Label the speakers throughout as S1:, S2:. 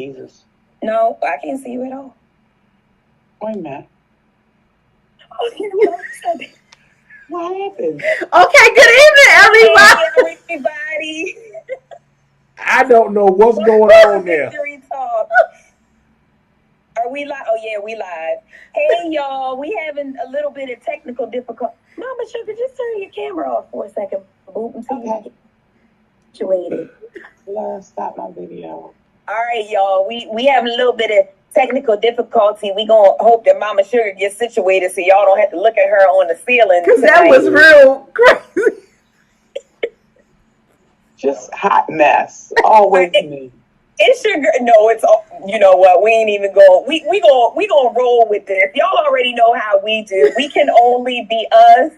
S1: Jesus.
S2: No, I can't see you at all.
S1: Wait a minute.
S2: Oh, you know what I said?
S1: What happened?
S3: Okay, good evening, everybody.
S2: Hey, everybody.
S4: I don't know what's going on there.
S2: Victory Talk. Are we live? Oh, yeah, we live. Hey, y'all. We having a little bit of technical difficulty. Mama Sugar, just turn your camera off for a second. Boop until you get situated.
S1: Stop my video.
S2: All right, y'all. We having a little bit of technical difficulty. We gonna hope that Mama Sugar gets situated so y'all don't have to look at her on the ceiling.
S3: Because that was real crazy.
S1: Just hot mess. Always me.
S2: It's your no. It's you know what? We ain't even going. We gonna roll with this. Y'all already know how we do. We can only be us.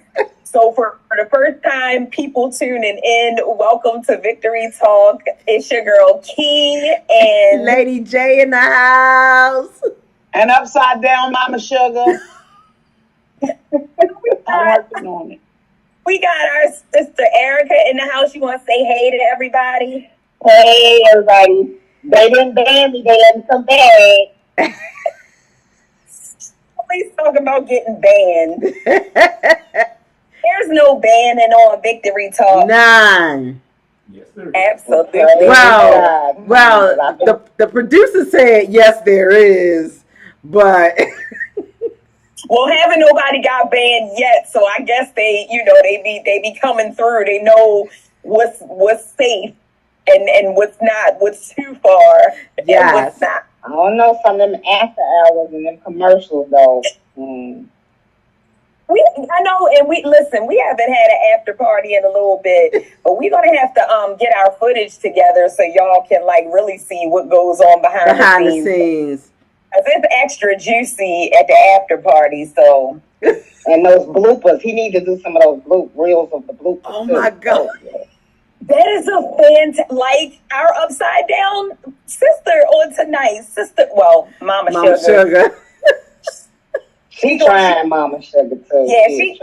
S2: So for the first time, people tuning in, welcome to Victory Talk. It's your girl Key and
S3: Lady J in the house.
S1: And upside down, Mama Sugar. I'm working on it.
S2: We got our sister Erica in the house. You want to say hey to everybody?
S5: Hey, everybody. They didn't ban me. They let me come back.
S2: Please talk about getting banned. There's no banning on Victory Talk.
S3: None.
S4: Yes, there is.
S2: Absolutely.
S3: Well, the producer said yes, there is, but
S2: well, haven't nobody got banned yet, so I guess they be coming through. They know what's safe and what's not, what's too far, and what's not.
S5: I don't know some of them after hours and them commercials though.
S2: I know, and we haven't had an after party in a little bit, but we're gonna have to get our footage together so y'all can like really see what goes on behind the scenes. It's extra juicy at the after party, so.
S5: And those bloopers, he needs to do some of those reels of the bloopers.
S3: Oh my God.
S2: That is a fantastic, like our upside down sister on tonight. Mama Sugar.
S5: She trying, Mama Sugar, too.
S2: Yeah, she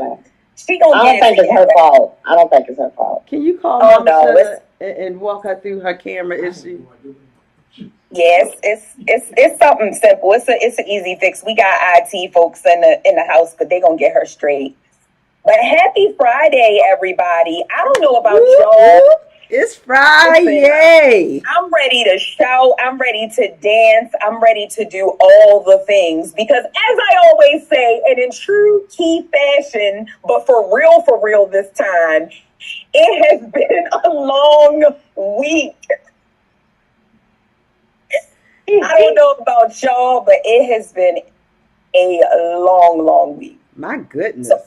S2: gonna
S5: I don't think it's her fault. I don't think it's her fault.
S3: Can you call Mama Sugar and walk her through her camera issue?
S2: Yes, it's something simple. It's an easy fix. We got IT folks in the house, but they gonna get her straight. But happy Friday, everybody. I don't know about y'all.
S3: It's Friday.
S2: Listen, I'm ready to shout. I'm ready to dance. I'm ready to do all the things. Because as I always say, and in true Key fashion, but for real this time, it has been a long week. I don't know about y'all, but it has been a long week.
S3: My goodness.
S2: So,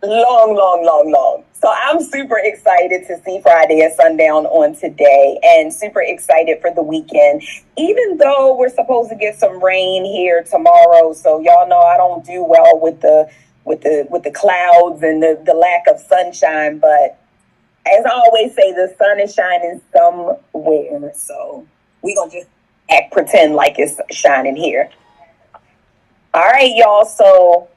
S2: long. So I'm super excited to see Friday at sundown on today and super excited for the weekend, even though we're supposed to get some rain here tomorrow. So y'all know I don't do well with the clouds and the lack of sunshine. But as I always say, the sun is shining somewhere. So we're going to just pretend like it's shining here. All right, y'all. So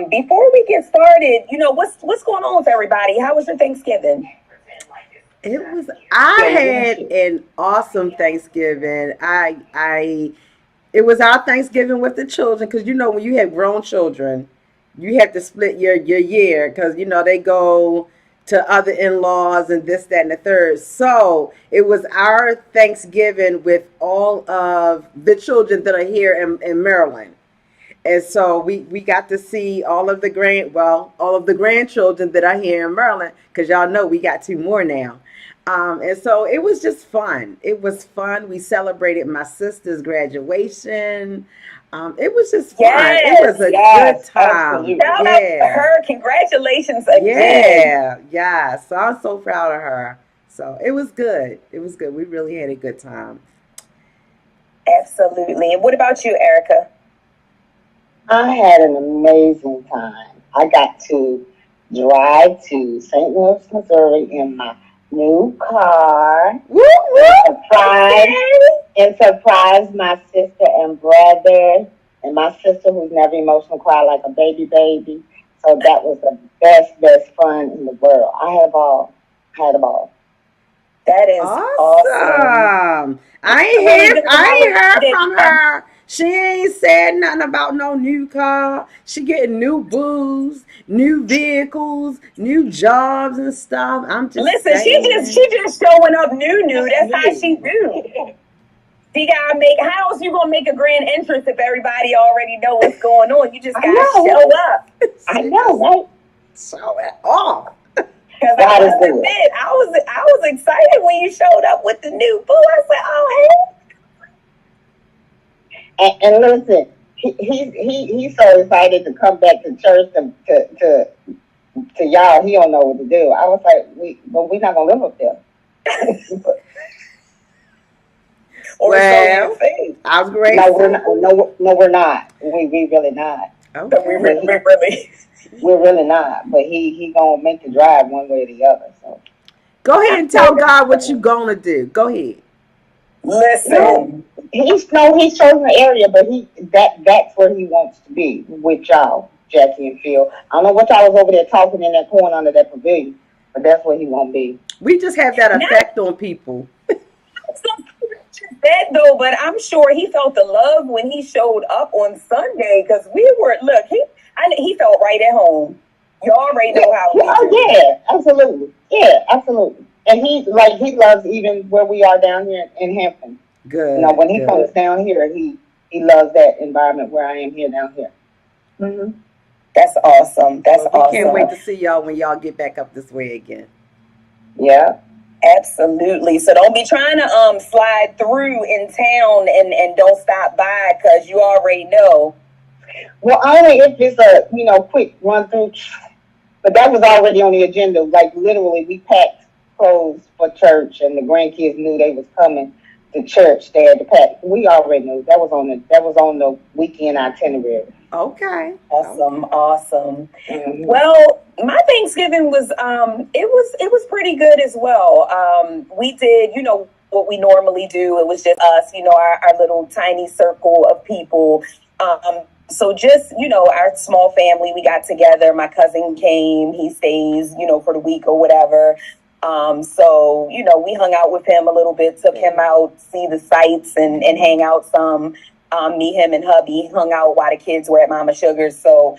S2: before we get started, what's going on with everybody? How was your Thanksgiving?
S3: I had an awesome Thanksgiving. It was our Thanksgiving with the children, because when you have grown children, you have to split your year, because they go to other in-laws and this, that, and the third. So it was our Thanksgiving with all of the children that are here in Maryland. And so we got to see all of the grandchildren that are here in Maryland, because y'all know we got 2 more now. And so it was just fun. It was fun. We celebrated my sister's graduation. It was just fun. It was a good time.
S2: Shout out to her. Congratulations again.
S3: Yeah. So I'm so proud of her. So it was good. We really had a good time.
S2: Absolutely. And what about you, Erica?
S5: I had an amazing time. I got to drive to St. Louis, Missouri in my new car. And surprise my sister and brother, and my sister who's never emotional cry like a baby. So that was the best fun in the world. I had a ball.
S2: That is awesome.
S3: I ain't heard from her. She ain't said nothing about no new car. She getting new booze, new vehicles, new jobs and stuff. I'm just
S2: Listen,
S3: saying.
S2: she just showing up new. That's how she do. She gotta make. How else you gonna make a grand entrance if everybody already know what's going on? You just gotta show up.
S5: I know, right?
S3: Show it off.
S2: Because I must admit, I was excited when you showed up with the new boo. I said, "Oh,
S5: hey!" And listen, he's so excited to come back to church to y'all. He don't know what to do. I was like, we're not gonna live up there.
S3: Well, I was great.
S5: No, we're not. No, we're not. We really not.
S3: Okay.
S5: We're really not. But he gonna make the drive one way or the other. So
S3: go ahead and tell God what you gonna do. Go ahead.
S2: Listen,
S5: he's chosen the area, but that's where he wants to be with y'all, Jackie and Phil. I don't know what y'all was over there talking in that corner under that pavilion, but that's where he won't be.
S3: We just have that effect on people.
S2: That though, but I'm sure he felt the love when he showed up on Sunday because he felt right at home. You already know how.
S5: Absolutely, absolutely. And he loves even where we are down here in Hampton.
S3: Good.
S5: When he comes down here, he loves that environment where I am here down here.
S2: Mm-hmm. That's awesome.
S3: We can't wait to see y'all when y'all get back up this way again.
S5: Yeah.
S2: Absolutely. So don't be trying to slide through in town and don't stop by because you already know.
S5: Well, only if it's a quick run through. But that was already on the agenda. Like literally, we packed clothes for church, and the grandkids knew they was coming to church. They had to pack. We already knew that was on the weekend itinerary.
S3: Okay.
S2: Awesome.
S5: Mm-hmm.
S2: Well, my Thanksgiving was it was pretty good as well. We did, what we normally do. It was just us, our little tiny circle of people. So just, our small family, we got together. My cousin came, he stays, for the week or whatever. So, we hung out with him a little bit, took him out, see the sights and hang out some. Me, him, and hubby hung out while the kids were at Mama Sugar's. So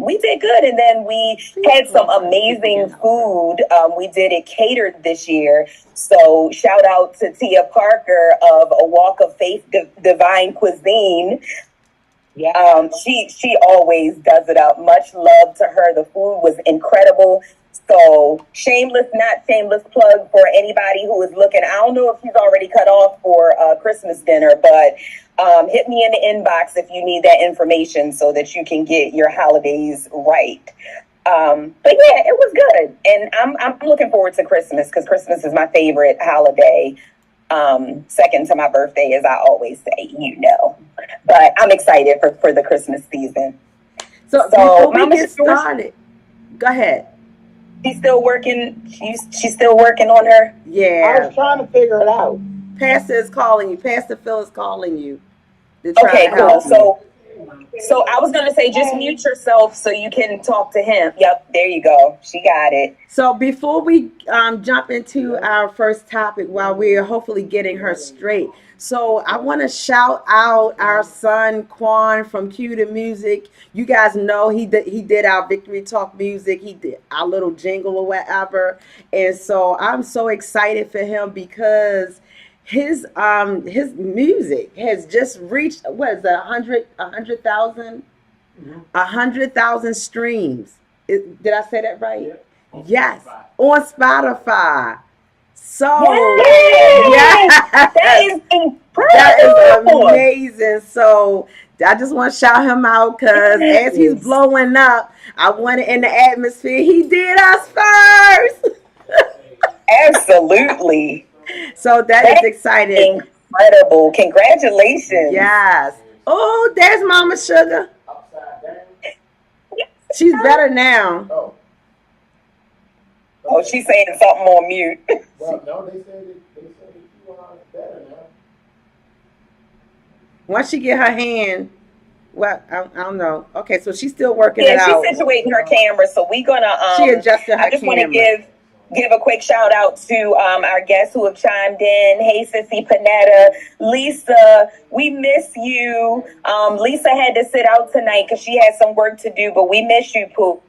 S2: we did good. And then we had some amazing food. We did it catered this year. So shout out to Tia Parker of A Walk of Faith Divine Cuisine.
S1: Yeah.
S2: She always does it up. Much love to her. The food was incredible. So not shameless plug for anybody who is looking. I don't know if he's already cut off for Christmas dinner, but hit me in the inbox if you need that information so that you can get your holidays right. But yeah, it was good. And I'm looking forward to Christmas because Christmas is my favorite holiday. Second to my birthday, as I always say, But I'm excited for the Christmas season.
S3: So before we get started, go ahead.
S2: She's still working. She's still working on her.
S3: Yeah.
S1: I was trying to figure it out.
S3: Pastor is calling you. Pastor Phil is calling you.
S2: Okay, cool. So I was going to say, just mute yourself so you can talk to him. Yep, there you go. She got it.
S3: So before we jump into our first topic, while we're hopefully getting her straight, so I want to shout out our son Quan from Cue the Music. You guys know he did our Victory Talk music. He did our little jingle or whatever, and so I'm so excited for him because his music has just reached 100,000 100,000 streams. Did I say that right? Yeah. Yes, on Spotify. So
S2: that is incredible.
S3: That is amazing. So I just want to shout him out because as he's blowing up, I want it in the atmosphere. He did us first.
S2: Absolutely.
S3: So that's exciting.
S2: Incredible. Congratulations.
S3: Yes. Oh, there's Mama Sugar. She's better now.
S2: Oh, she's saying something on mute.
S4: Well, no, they said you are better now.
S3: Once she get her hand, well, I don't know. Okay, so she's still working it out.
S2: Yeah, she's situating her camera, so we're gonna.
S3: She adjusted her
S2: I just want to
S3: camera.
S2: give a quick shout out to our guests who have chimed in. Hey, Sissy Panetta, Lisa, we miss you. Lisa had to sit out tonight because she had some work to do, but we miss you, Pooh.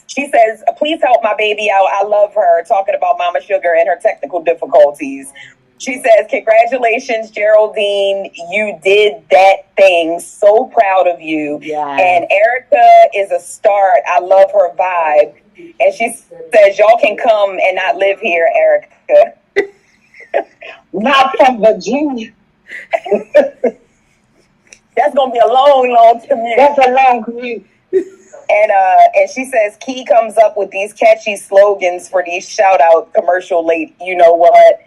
S2: She says, please help my baby out. I love her, talking about Mama Sugar and her technical difficulties. She says, congratulations, Geraldine. You did that thing. So proud of you.
S3: Yeah.
S2: And Erica is a start. I love her vibe. And she says, y'all can come and not live here, Erica.
S5: Not from Virginia.
S2: That's going to be a long, long commute.
S5: That's a long commute.
S2: And she says, Key comes up with these catchy slogans for these shout-out commercial late, you know what?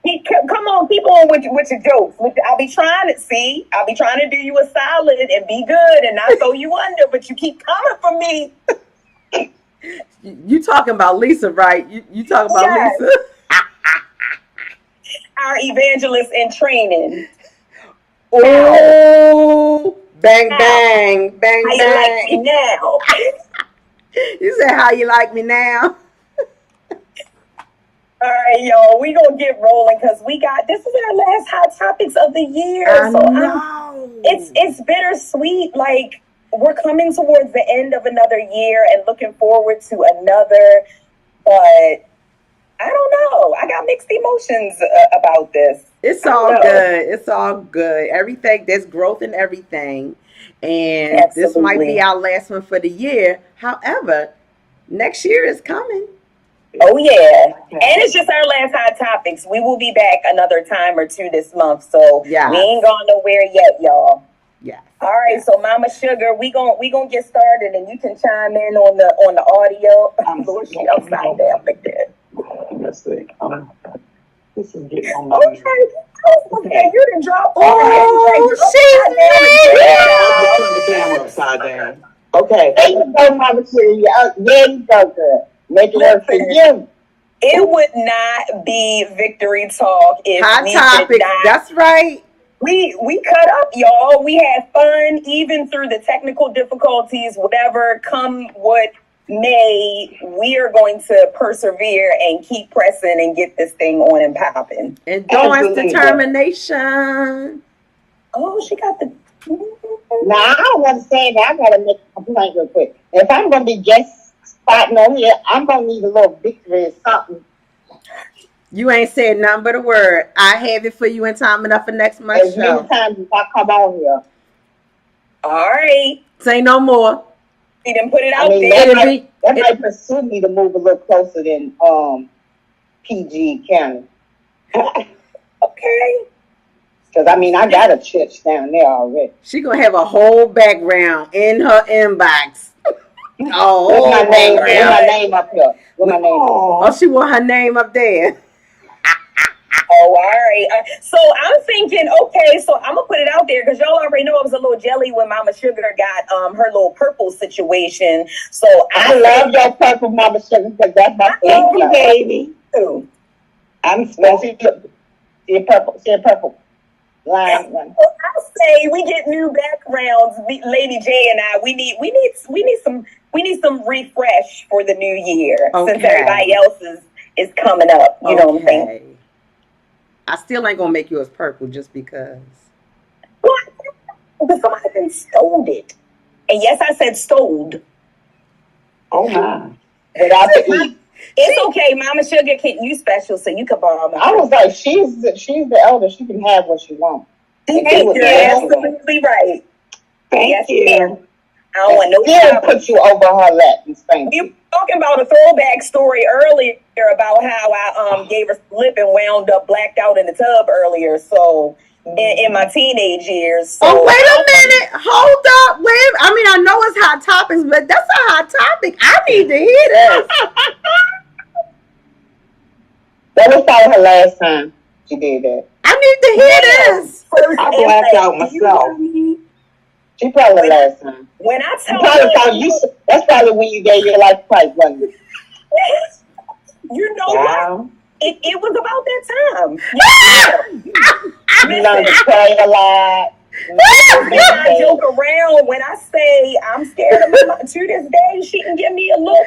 S2: Come on, keep on with your jokes. I'll be trying to do you a solid and be good and not throw you under, but you keep coming for me.
S3: You talking about Lisa, right? You talking about
S2: Yes.
S3: Lisa?
S2: Our evangelist in training.
S3: Oh, bang, bang, bang,
S2: How you like me
S3: bang.
S2: now?
S3: You said, how you like me now?
S2: All right, y'all, we gonna get rolling because this is our last Hot Topics of the year.
S3: I
S2: So
S3: know.
S2: it's bittersweet. Like, we're coming towards the end of another year and looking forward to another, but I don't know. I got mixed emotions about this.
S3: It's all good. It's all good. Everything, there's growth in everything. And this might
S2: Absolutely.
S3: be our last one for the year. However, next year is coming.
S2: Oh, yeah. And it's just our last Hot Topics. We will be back another time or two this month. So
S3: Yes.
S2: we ain't gone nowhere yet, y'all.
S3: Yeah.
S2: All right, so Mama Sugar, we gonna get started, and you can chime in on the audio. Lord, she upside down like that.
S1: Let's see. This is getting on
S2: Okay, okay, you done dropped.
S3: Oh,
S1: Turn the camera upside down. Okay.
S5: There you go, Mama Sugar. There you go, girl. Make it work for you.
S2: It would not be Victory Talk if
S3: Hot
S2: we
S3: topics.
S2: did not.
S3: That's right.
S2: We cut up, y'all. We had fun, even through the technical difficulties. Whatever come what may, we are going to persevere and keep pressing and get this thing on and popping.
S3: Endurance,
S5: Absolutely.
S3: determination.
S2: Oh, she got the.
S5: Now, I don't understand that. I got to make a complaint real quick. If I'm going to be guest spotting on here, I'm going to need a little victory or something.
S3: You ain't said nothing but a word. I have it for you in time enough for next month's
S5: As many
S3: show.
S5: times as I come on here.
S2: All right.
S3: Say no more.
S2: We didn't put it
S5: I
S2: out
S5: mean,
S2: there.
S5: that might pursue me to move a little closer than PG County.
S2: Okay.
S5: Because, I mean, I got a church down there already.
S3: She gonna have a whole background in her inbox. Oh,
S5: What's my name?
S3: background.
S5: What's my name up here? What's my name?
S3: Oh, she want her name up there.
S2: Oh, all right. So I'm thinking, okay, so I'm gonna put it out there because y'all already know I was a little jelly when Mama Sugar got her little purple situation. So
S5: I love your purple, Mama Sugar, because that's my favorite, baby.
S2: too.
S5: I'm supposed to see a purple line.
S2: I say we get new backgrounds, Lady J and I. We need some refresh for the new year since
S3: Okay.
S2: everybody else is coming up. You know what I'm saying?
S3: Okay. I still ain't gonna make yours purple just because.
S2: Because somebody been stole it. And yes, I said stole.
S1: Oh my.
S5: Without the E.
S2: It's okay, Mama Sugar. You special, so you can borrow my.
S5: I was like, she's the elder. She can have what she wants.
S2: Thank
S5: Hey,
S2: you.
S5: you're
S2: Absolutely right.
S1: Thank you.
S2: Ma'am. I don't want no
S5: Still
S2: problem.
S5: put you over her lap and spank you.
S2: You were talking about a throwback story earlier about how I gave her some lip and wound up blacked out in the tub earlier. So in my teenage years. So
S3: Oh, wait a minute. Hold up. Wait. I mean, I know it's hot topics, but that's a hot topic. I need to hear this.
S5: That was probably her last time she did that.
S3: I need to hear this.
S1: I blacked out myself.
S5: She probably her last time.
S2: When I
S5: She
S2: tell
S5: probably thought that's probably when you gave your life to Christ, wasn't it?
S2: you know what?
S1: Wow.
S2: It was about that time.
S5: You learned to pray a lot.
S2: And I joke around when I say I'm scared of my mom. To this day, she can give me a look.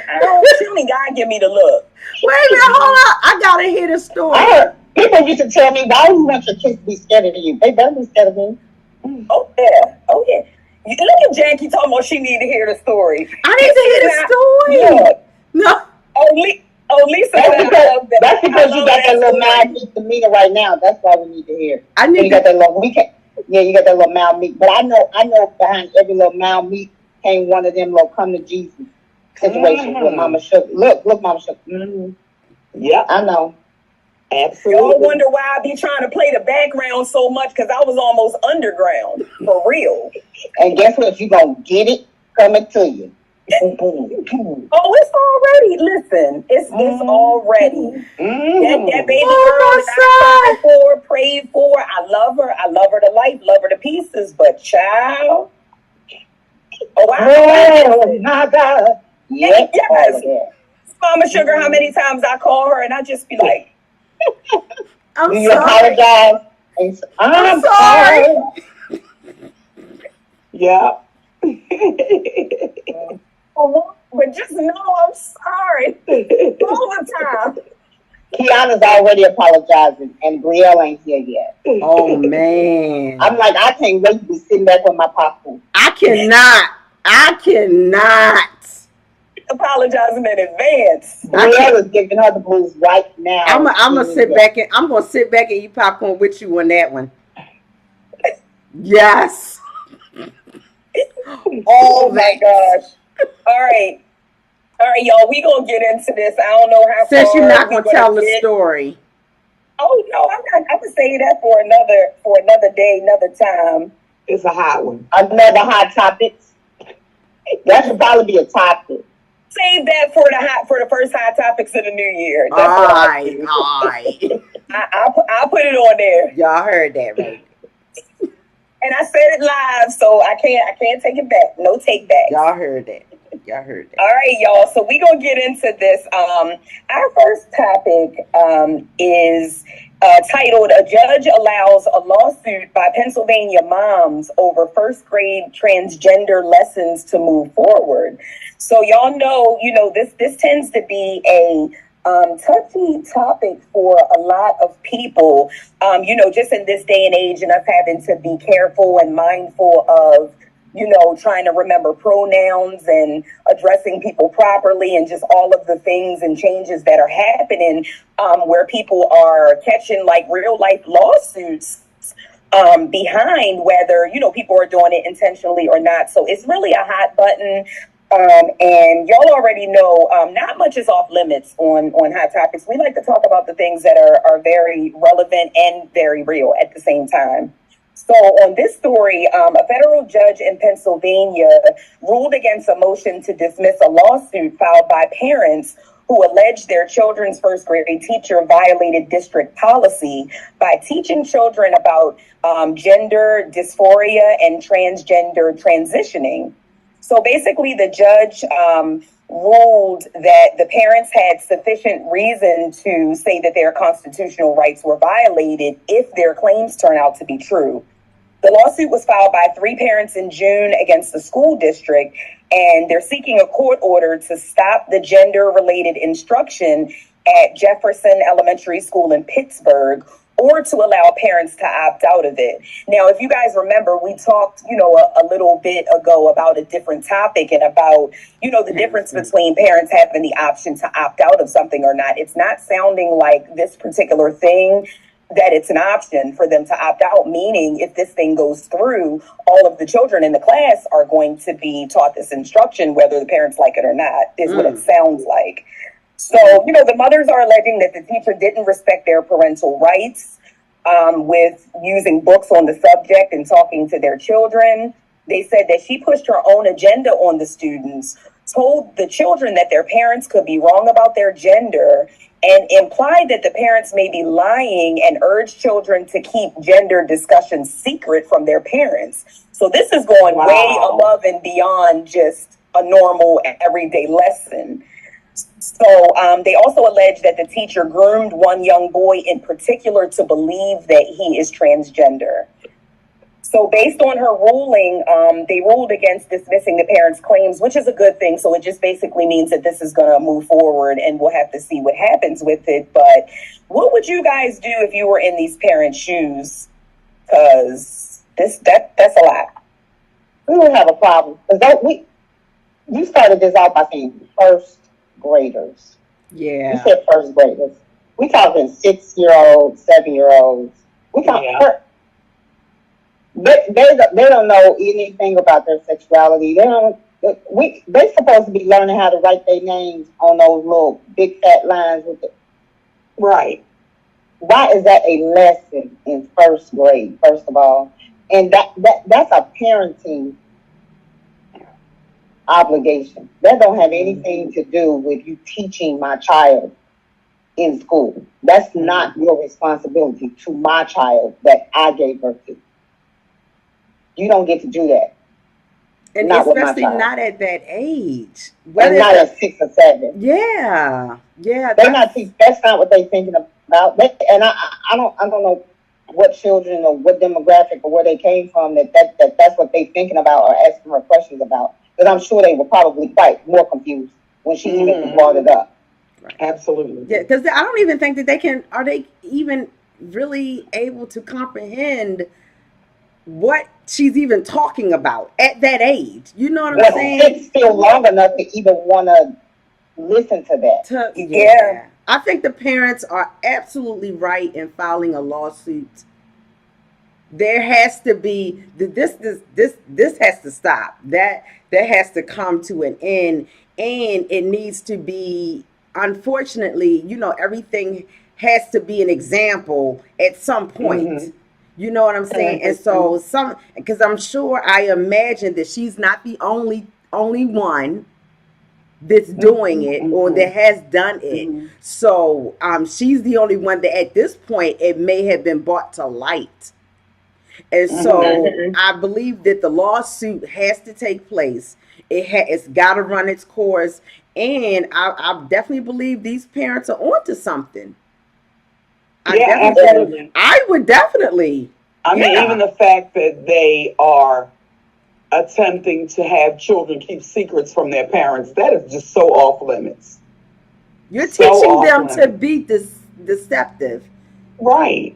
S2: She don't even gotta give me the look.
S3: Wait a minute, hold up. I gotta hear the story.
S5: I heard people used to tell me, why would you want your kids to be scared of you? They better be scared of me.
S2: Oh yeah, oh yeah. Look at Jackie talking about she need to hear the story.
S3: I need to hear the story.
S2: Look,
S3: No.
S2: Lisa.
S5: That's because you got that little mild meat demeanor right now. That's why we need to hear.
S3: I need
S5: you got that little you got that little mild meat. But I know behind every little mild meat came one of them little come to Jesus situations with Mama Sugar. Look, Mama Sugar. Mm-hmm.
S1: Yeah,
S5: I know.
S1: absolutely.
S2: Y'all wonder why I be trying to play the background so much, because I was almost underground for real.
S5: And guess what? You gonna get it coming to you.
S2: Oh, it's already. Listen, it's already. That baby girl that I cried for, prayed for. I love her. I love her to life. Love her to pieces. But child,
S5: Oh my God!
S2: Yes. Mama Sugar. How many times I call her and I just be like,
S3: I'm
S5: you
S3: sorry.
S5: apologize. And I'm sorry.
S1: Yeah.
S2: but just know I'm sorry all the time.
S5: Kiana's already apologizing, and Brielle ain't here yet.
S3: Oh man.
S5: I'm like, I can't wait to be sitting back with my popcorn.
S3: I cannot.
S2: Apologizing in advance.
S5: Brielle is giving her the blues right now.
S3: I'm gonna sit back and eat popcorn with you on that one. Yes.
S2: Oh my gosh. All right, y'all. We gonna get into this. I don't know how.
S3: Since
S2: far
S3: you're not
S2: we
S3: gonna tell the story.
S2: Oh no, I'm not. I'm gonna say that for another day, another time.
S1: It's a hot one.
S5: Another hot topic. That should probably be a topic.
S2: Save that for the first hot topics of the new year. That's
S3: All
S2: what
S3: right.
S2: I'll put it on there.
S3: Y'all heard that, right?
S2: And I said it live, so I can't take it back. No take back.
S3: Y'all heard that.
S2: All right, y'all. So we gonna get into this. Our first topic is titled "A Judge Allows a Lawsuit by Pennsylvania Moms Over First Grade Transgender Lessons to Move Forward." So y'all know, this tends to be a touchy topic for a lot of people. Just in this day and age, and us having to be careful and mindful of, trying to remember pronouns and addressing people properly, and just all of the things and changes that are happening, where people are catching like real life lawsuits behind whether, people are doing it intentionally or not. So it's really a hot button. And y'all already know, not much is off limits on hot topics. We like to talk about the things that are very relevant and very real at the same time. So on this story, a federal judge in Pennsylvania ruled against a motion to dismiss a lawsuit filed by parents who alleged their children's first grade teacher violated district policy by teaching children about gender dysphoria and transgender transitioning. So basically, the judge ruled that the parents had sufficient reason to say that their constitutional rights were violated if their claims turn out to be true. The lawsuit was filed by 3 parents in June against the school district, and they're seeking a court order to stop the gender-related instruction at Jefferson Elementary School in Pittsburgh, or to allow parents to opt out of it. Now, if you guys remember, we talked, a little bit ago about a different topic and about, the difference between parents having the option to opt out of something or not. It's not sounding like this particular thing that it's an option for them to opt out, meaning if this thing goes through, all of the children in the class are going to be taught this instruction, whether the parents like it or not, is what it sounds like. So, the mothers are alleging that the teacher didn't respect their parental rights with using books on the subject and talking to their children. They said that she pushed her own agenda on the students, told the children that their parents could be wrong about their gender, and implied that the parents may be lying, and urged children to keep gender discussions secret from their parents. So this is going way above and beyond just a normal everyday lesson. So they also allege that the teacher groomed one young boy in particular to believe that he is transgender. So based on her ruling, they ruled against dismissing the parents' claims, which is a good thing. So it just basically means that this is going to move forward, and we'll have to see what happens with it. But what would you guys do if you were in these parents' shoes? Because that's a lot.
S5: We would have a problem because you started this out by saying first graders. You
S3: Yeah.
S5: said first graders. We talking 6-year-olds, 7-year-olds. We talking.
S1: Yeah.
S5: They don't know anything about their sexuality. They don't. They supposed to be learning how to write their names on those little big fat lines with the.
S1: Right.
S5: Why is that a lesson in first grade? First of all, and that's a parenting obligation. That don't have anything to do with you teaching my child in school. That's not your responsibility to my child that I gave birth to. You don't get to do that.
S3: And
S5: Not with my
S3: especially
S5: child.
S3: not at that age.
S5: And not at 6 or 7.
S3: Yeah. Yeah.
S5: They're not. That's not what they're thinking about. And I don't know what children or what demographic or where they came from that's what they're thinking about or asking her questions about. Because I'm sure they were probably quite more confused when she even brought it up.
S1: Absolutely.
S3: Yeah, because I don't even think that are they even really able to comprehend what she's even talking about at that age? You know what I'm
S5: But
S3: saying?
S5: it's still long enough to even want to listen to that.
S2: Yeah.
S3: I think the parents are absolutely right in filing a lawsuit. There has to be this has to stop. That has to come to an end, and it needs to be. Unfortunately, everything has to be an example at some point.
S1: Mhm.
S3: You know what I'm saying? And so because I imagine that she's not the only one that's doing it or that has done it. So she's the only one that at this point it may have been brought to light. And so I believe that the lawsuit has to take place. It's got to run its course. And I definitely believe these parents are onto something.
S1: Absolutely.
S3: I would definitely.
S1: I mean, even the fact that they are attempting to have children keep secrets from their parents, that is just so off limits.
S3: You're
S1: So
S3: teaching them
S1: off
S3: to
S1: limits.
S3: be deceptive.
S1: Right.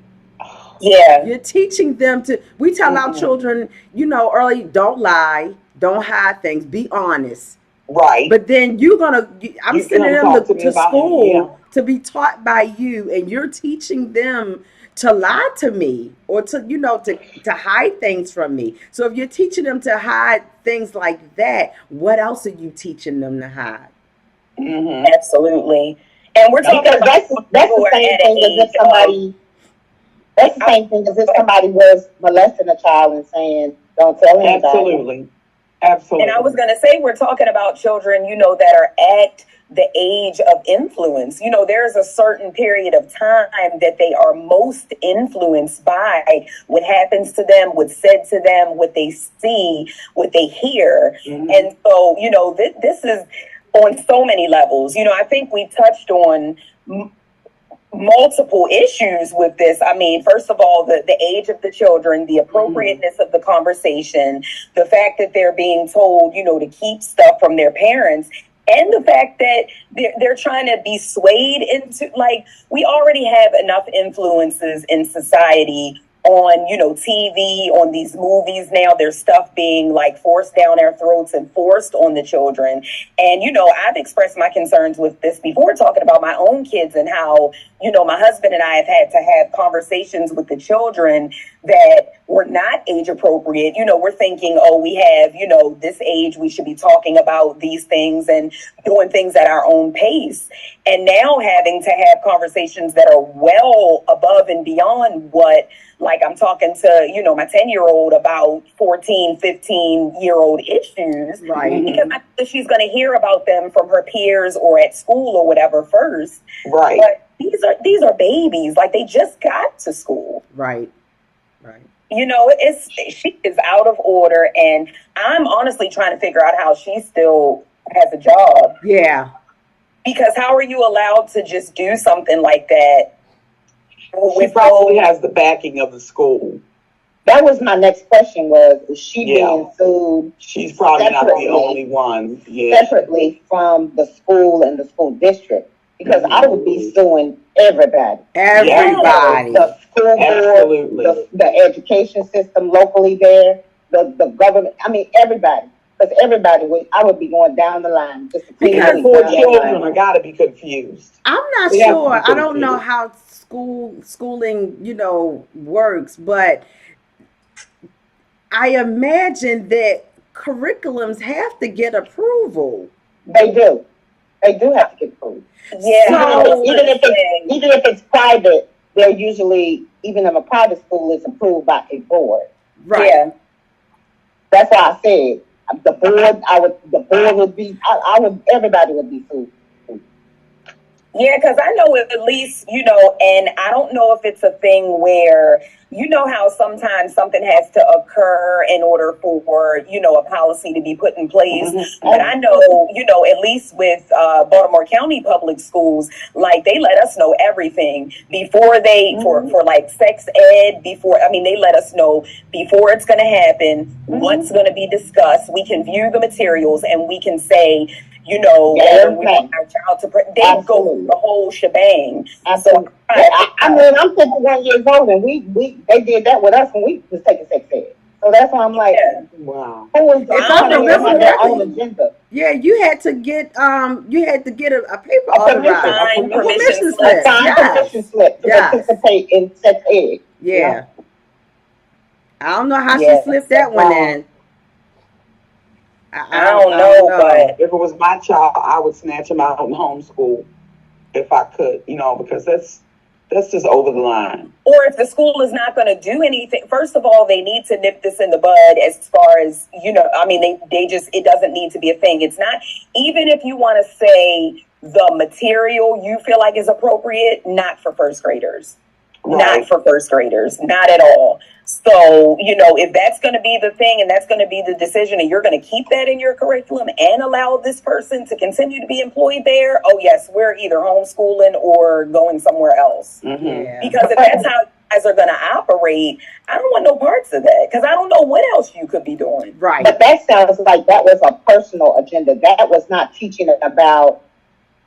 S2: Yeah.
S3: You're teaching them to. We tell our children, early, don't lie, don't hide things, be honest.
S1: Right.
S3: But then I'm
S1: You
S3: sending
S1: come
S3: them
S1: talk to me
S3: to
S1: about
S3: school
S1: him, yeah.
S3: to be taught by you, and you're teaching them to lie to me or to hide things from me. So if you're teaching them to hide things like that, what else are you teaching them to hide?
S2: Absolutely. And we're talking
S5: Because
S2: about
S5: that's the same thing as if somebody. That's the same thing as if somebody was molesting a child and saying, "Don't tell anybody."
S1: Absolutely. Absolutely.
S2: And I was going to say, we're talking about children, that are at the age of influence. There's a certain period of time that they are most influenced by what happens to them, what's said to them, what they see, what they hear. And so, this is on so many levels. I think we touched on multiple issues with this. I mean, first of all, the age of the children, the appropriateness of the conversation, the fact that they're being told, to keep stuff from their parents, and the fact that they're trying to be swayed into, we already have enough influences in society on, TV, on these movies now. There's stuff being forced down our throats and forced on the children. And, I've expressed my concerns with this before, talking about my own kids and how, my husband and I have had to have conversations with the children that were not age appropriate. We're thinking, we have, this age, we should be talking about these things and doing things at our own pace. And now having to have conversations that are well above and beyond what, I'm talking to, my 10-year-old about 14, 15-year-old issues.
S3: Right.
S2: Because I think she's going to hear about them from her peers or at school or whatever first.
S1: Right.
S2: But these are babies. They just got to school.
S3: Right.
S2: She is out of order, and I'm honestly trying to figure out how she still has a job.
S3: Yeah.
S2: Because how are you allowed to just do something like that?
S1: She probably has the backing of the school.
S5: That was my next question was, is she
S1: Yeah.
S5: being sued
S1: She's probably not the
S5: Separately.
S1: only one. Yeah.
S5: separately from the school and the school district? Because I would be suing everybody.
S3: Everybody.
S5: The school board,
S1: Absolutely.
S5: the education system locally there, the government, I mean, everybody. Because everybody would, I would be going down the line just to clean
S1: Because
S5: up.
S1: poor children are gotta be confused.
S3: I'm not
S1: They have to
S3: sure.
S1: be
S3: I don't know
S1: confused.
S3: how schooling, works, but I imagine that curriculums have to get approval.
S5: They do. They do have to get approved.
S2: Yeah.
S3: So-
S5: Even if it's private, they're usually, even if a private school is approved by a board.
S3: Right.
S2: Yeah.
S5: That's why I said the board would be, everybody would be sued.
S2: Yeah, because I know at least, and I don't know if it's a thing where, how sometimes something has to occur in order for, a policy to be put in place. But I know, at least with Baltimore County Public Schools, like they let us know everything before they, for like sex ed, they let us know before it's going to happen, what's going to be discussed. We can view the materials and we can say, whether we want our child to, they go through the whole shebang.
S5: Absolutely.
S2: So,
S5: I'm 51 years old, and they did that with us when we was taking sex ed. So that's why I'm like,
S1: Wow.
S5: who is
S3: If I remember
S5: their
S3: correctly,
S5: own agenda?
S3: Yeah, you had to get a paper
S5: A permission.
S3: authorized.
S2: Signed permission
S3: Permission
S2: slip.
S3: slip.
S5: Signed permission slip to
S3: Yes.
S5: participate in sex ed.
S3: Yeah. I don't know how
S2: Yeah.
S3: she slipped that one
S5: Wow.
S3: in.
S2: I don't know, but
S1: If it was my child, I would snatch him out and homeschool if I could, because that's just over the line.
S2: or if the school is not going to do anything, first of all, they need to nip this in the bud as far as, they just, it doesn't need to be a thing. It's not, even if you want to say the material you feel like is appropriate, not for first graders.
S1: Right.
S2: Not for first graders, not at all. So, if that's going to be the thing and that's going to be the decision and you're going to keep that in your curriculum and allow this person to continue to be employed there, oh yes, we're either homeschooling or going somewhere else.
S1: Mm-hmm.
S3: Yeah.
S2: Because if that's how you guys are going to operate, I don't want no parts of that because I don't know what else you could be doing.
S3: Right.
S5: But that sounds like that was a personal agenda. That was not teaching about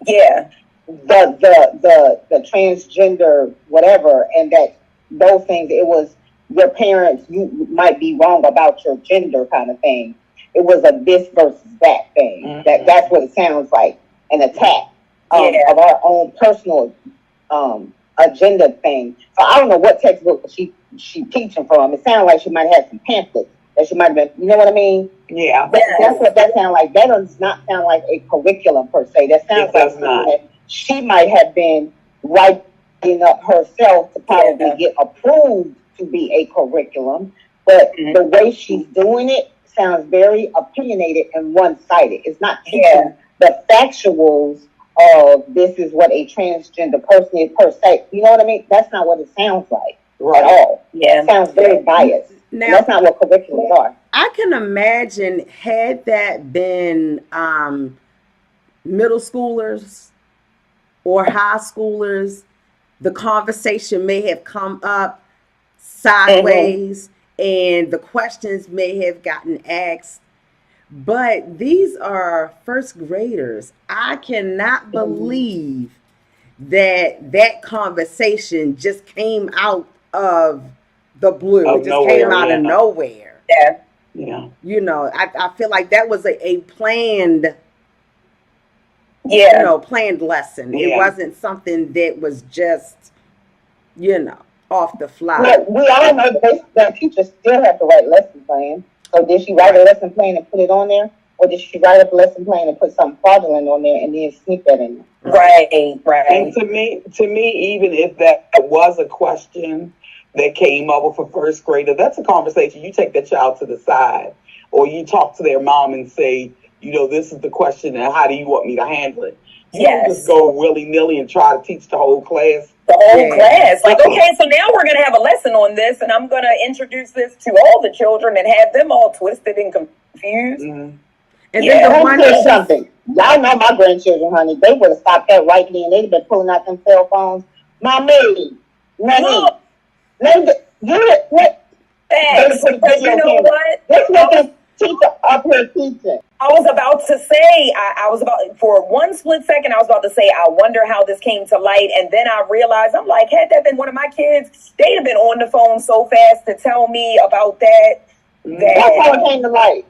S2: Yeah.
S5: the transgender whatever, and that those things. It was your parents. You might be wrong about your gender kind of thing. It was a this versus that thing.
S1: Mhm.
S5: That's what it sounds like, an attack
S2: Yeah.
S5: of our own personal agenda thing. So I don't know what textbook she teaching from. It sounded like she might have some pamphlets that she might have been. You know what I mean?
S1: Yeah.
S5: But that's what that sounds like. That does not sound like a curriculum per se. That sounds
S1: It does
S5: like
S1: not.
S5: something that she might have been writing up herself to probably get approved to be a curriculum. But the way she's doing it sounds very opinionated and one-sided. It's not teaching the factuals of this is what a transgender person is per se. You know what I mean? That's not what it sounds like at all.
S2: Yeah.
S5: It sounds very biased.
S3: Now,
S5: That's not what curriculums are.
S3: I can imagine had that been middle schoolers or high schoolers, the conversation may have come up sideways and the questions may have gotten asked. But these are first graders. I cannot believe that conversation just came out of the blue.
S1: Of
S3: It just
S1: nowhere,
S3: came out of
S1: yeah.
S3: nowhere.
S2: Yeah.
S1: Yeah.
S3: I feel like that was a planned,
S2: Yeah.
S3: planned lesson. It
S1: Yeah.
S3: wasn't something that was just, off the fly.
S5: But we all know that teachers still have to write lesson plans. So did she write a lesson plan and put it on there? Or did she write up a lesson plan and put something fraudulent on there and then sneak that in there?
S2: Right.
S1: And to me, even if that was a question that came up with a first grader, that's a conversation. You take that child to the side, or you talk to their mom and say, this is the question, and how do you want me to handle it? You don't just go willy-nilly and try to teach the whole class.
S2: The whole class. Like, okay, so now we're going to have a lesson on this, and I'm going to introduce this to all the children and have them all twisted and confused.
S1: Mm-hmm.
S3: And
S2: Yeah.
S3: then the
S5: Let
S3: one
S5: me tell you
S3: that
S5: something. Y'all know my grandchildren, honey. They would have stopped that right then. They'd have been pulling out them cell phones. Mommy,
S2: Look. Facts. Because you know what?
S5: That's what this teacher up here teaching.
S2: I was about to say, I was about, for one split second, I was about to say, I wonder how this came to light. And then I realized, I'm like, had that been one of my kids, they'd have been on the phone so fast to tell me about that.
S5: That's how it came to light.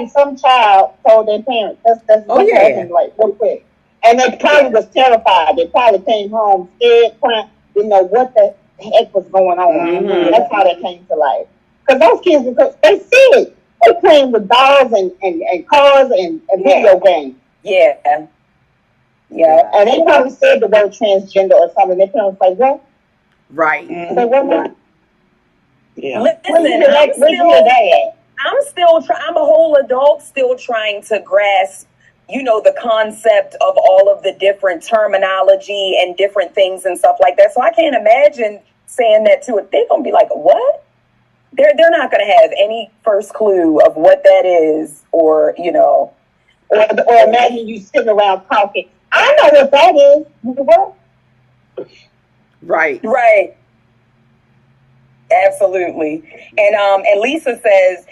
S5: Some child told their parents. That's what happened, like, real quick. And they probably was terrified. They probably came home scared, crying, didn't know what the heck was going on. Mm-hmm. That's how that came to light. Because those kids, they see it. They playing with dolls and cars and video games.
S2: Yeah.
S5: And they probably said the word transgender or something. Their parents like, what?
S3: Right.
S5: So what?
S2: Yeah. Listen, I'm a whole adult still trying to grasp, the concept of all of the different terminology and different things and stuff like that. So I can't imagine saying that to it. They're going to be like, what? They're not going to have any first clue of what that is, or
S5: imagine you sitting around talking. I know what that is. What?
S3: Right.
S2: Absolutely. And Lisa says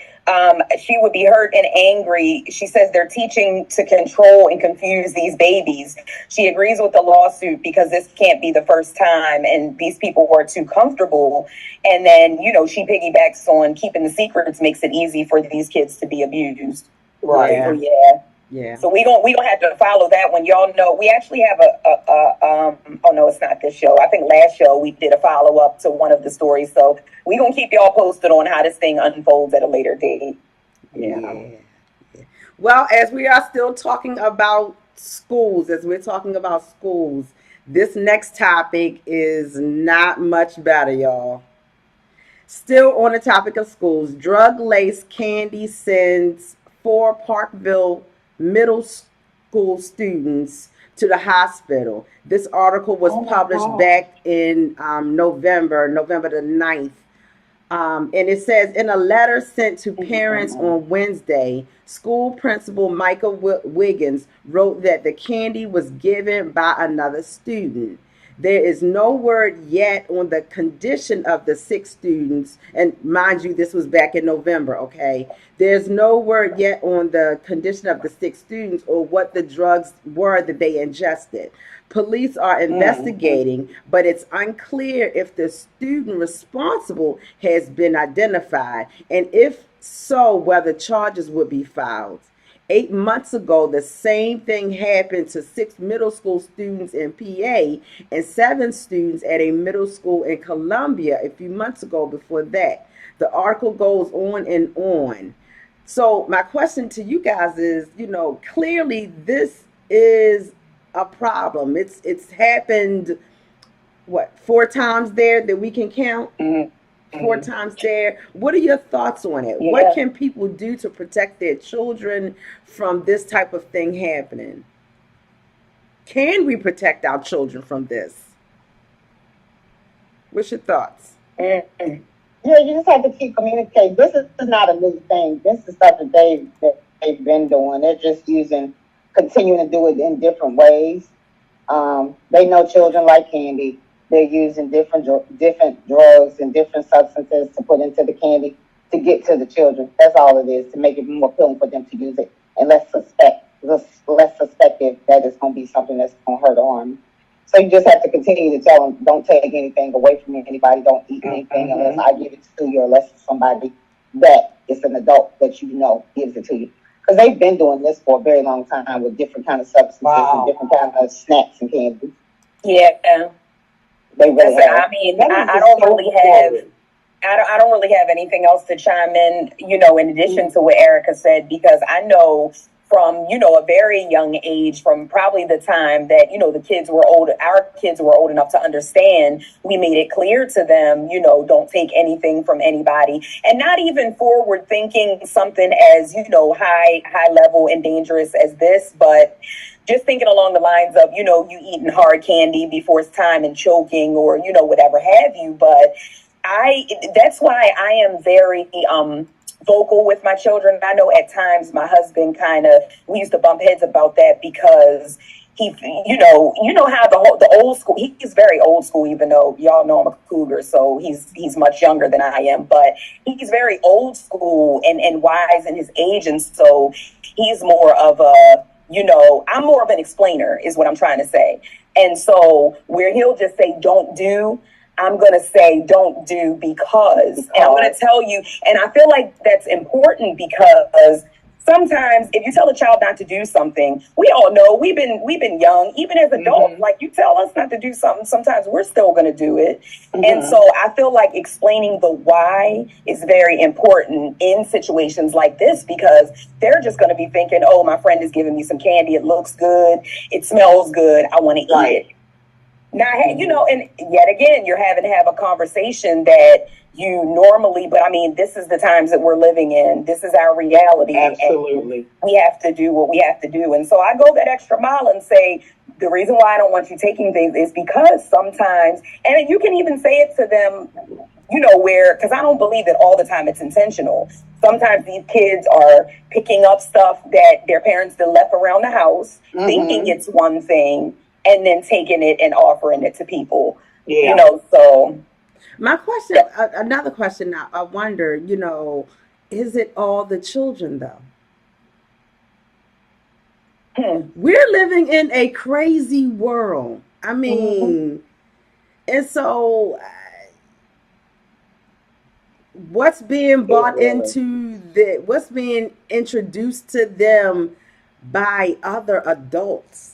S2: she would be hurt and angry. She says they're teaching to control and confuse these babies. She agrees with the lawsuit because this can't be the first time, and these people were too comfortable. And then, she piggybacks on keeping the secrets makes it easy for these kids to be abused.
S3: Right.
S2: So, yeah. So we gonna have to follow that one. Y'all know we actually have oh no, it's not this show. I think last show we did a follow up to one of the stories. So we gonna keep y'all posted on how this thing unfolds at a later date.
S3: Yeah. Well, as we are still talking about schools, this next topic is not much better, y'all. Still on the topic of schools, drug-laced candy sends 4 Parkville middle school students to the hospital. This article was published back in November the 9th. And it says, in a letter sent to parents on Wednesday, school principal Michael Wiggins wrote that the candy was given by another student. There is no word yet on the condition of the 6 students. And mind you, this was back in November, okay? There's no word yet on the condition of the 6 students or what the drugs were that they ingested. Police are investigating, but it's unclear if the student responsible has been identified, and if so, whether charges would be filed. 8 months ago, the same thing happened to 6 middle school students in PA and 7 students at a middle school in Columbia a few months ago before that. The article goes on and on. So my question to you guys is, clearly this is a problem. It's happened, 4 times there that we can count? 4 times there. What are your thoughts on it? Yeah. What can people do to protect their children from this type of thing happening? Can we protect our children from this? What's your thoughts?
S5: Yeah, you just have to keep communicating. This is not a new thing. This is stuff that they've been doing. They're just continuing to do it in different ways. They know children like candy. They're using different drugs and different substances to put into the candy to get to the children. That's all it is, to make it more appealing for them to use it, and less suspected that it's going to be something that's going to hurt or harm. So you just have to continue to tell them, don't take anything away from anybody, don't eat anything unless I give it to you, or unless it's somebody that is an adult that gives it to you. Because they've been doing this for a very long time with different kind of substances and different kind of snacks and candy.
S2: Yeah.
S5: They really have.
S2: I mean, I don't really have anything else to chime in, in addition to what Erica said, because I know from, a very young age, from probably the time that, the kids were old, our kids were old enough to understand, we made it clear to them, don't take anything from anybody, and not even forward thinking something as, high level and dangerous as this, but just thinking along the lines of, you eating hard candy before it's time and choking or, whatever have you. But that's why I am very vocal with my children. I know at times my husband we used to bump heads about that, because you know how the old school, he's very old school, even though y'all know I'm a cougar, so he's much younger than I am, but he's very old school and wise in his age. And so he's more of a, I'm more of an explainer is what I'm trying to say. And so where he'll just say, don't do, I'm going to say, don't do because, and I'm going to tell you, and I feel like that's important because sometimes if you tell a child not to do something, we all know we've been young, even as adults, like you tell us not to do something, sometimes we're still going to do it. And so I feel like explaining the why is very important in situations like this, because they're just going to be thinking, oh, my friend is giving me some candy. It looks good. It smells good. I want to eat it. Now, and yet again, you're having to have a conversation that you normally, but I mean, this is the times that we're living in. This is our reality.
S1: Absolutely.
S2: We have to do what we have to do. And so I go that extra mile and say, the reason why I don't want you taking things is because sometimes, and you can even say it to them, because I don't believe that all the time it's intentional. Sometimes these kids are picking up stuff that their parents had left around the house, thinking it's one thing, and then taking it and offering it to people.
S1: Yeah.
S2: So
S3: my question, another question now, I wonder, is it all the children though? We're living in a crazy world. I mean, and so what's being brought into what's being introduced to them by other adults?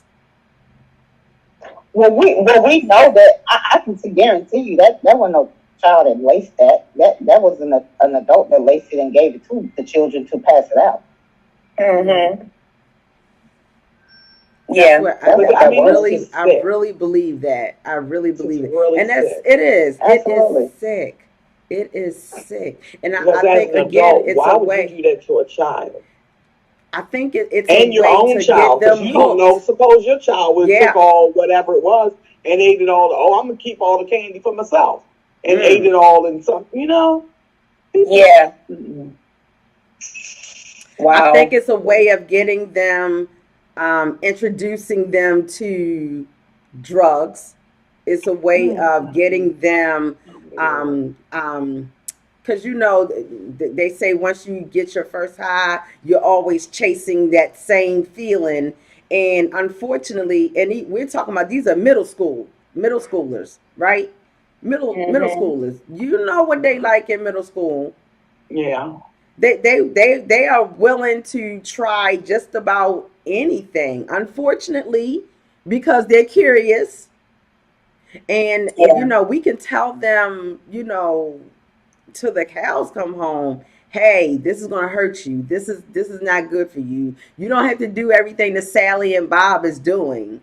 S5: Well, we know that I can guarantee you that wasn't no child that laced that. That was an adult that laced it and gave it to the children to pass it out.
S3: Yeah, I really believe that. I really believe it,
S1: really
S3: and it is.
S5: Absolutely.
S3: It is sick. It is sick, and I
S1: Because
S3: think
S1: as an
S3: again,
S1: adult,
S3: it's
S1: why
S3: a
S1: would
S3: way.
S1: you do that to a child?
S3: I think it's
S1: And
S3: a
S1: your
S3: way
S1: own
S3: to
S1: child,
S3: get
S1: because
S3: them
S1: you don't know.
S3: hooked.
S1: Suppose your child would took all whatever it was and ate it all. Oh, I'm gonna keep all the candy for myself, and ate it all in some.
S2: Yeah. Wow.
S3: I think it's a way of getting them, introducing them to drugs. It's a way of getting them, because they say once you get your first high, you're always chasing that same feeling. And unfortunately, we're talking about these are middle schoolers, right? Middle schoolers. You know what they like in middle school.
S1: Yeah.
S3: They are willing to try just about anything. Unfortunately, because they're curious, and we can tell them, till the cows come home, hey, this is going to hurt you. This is not good for you. You don't have to do everything that Sally and Bob is doing.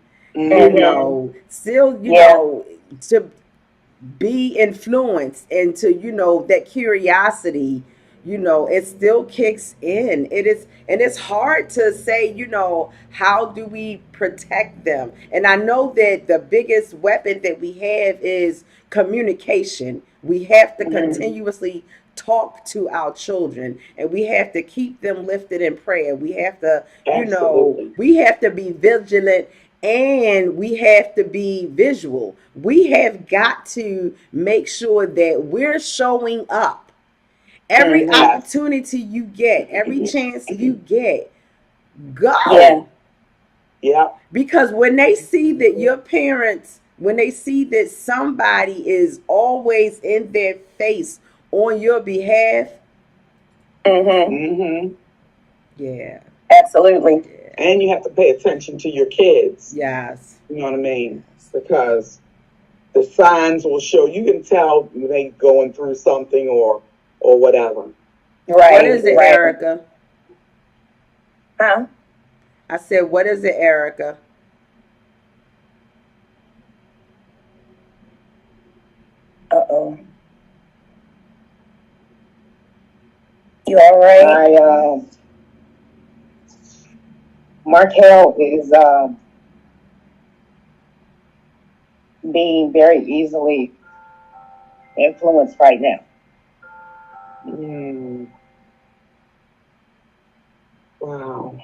S3: Still, to be influenced, and to, that curiosity, it still kicks in. And it's hard to say, how do we protect them? And I know that the biggest weapon that we have is communication. We have to continuously talk to our children, and we have to keep them lifted in prayer. We have to, we have to be vigilant, and we have to be visual. We have got to make sure that we're showing up. Every opportunity you get, every chance you get, go.
S1: Yeah.
S3: Because when they see that your parents, when they see that somebody is always in their face on your behalf, yeah,
S2: absolutely.
S3: Yeah.
S1: And you have to pay attention to your kids.
S3: Yes.
S1: You know what I mean? Because the signs will show. You can tell when they going through something or whatever.
S2: Right.
S3: What is it, Erica?
S2: Huh?
S3: I said, what is it, Erica?
S2: Uh-oh. You all right?
S5: Markel is being very easily influenced right now.
S1: Wow.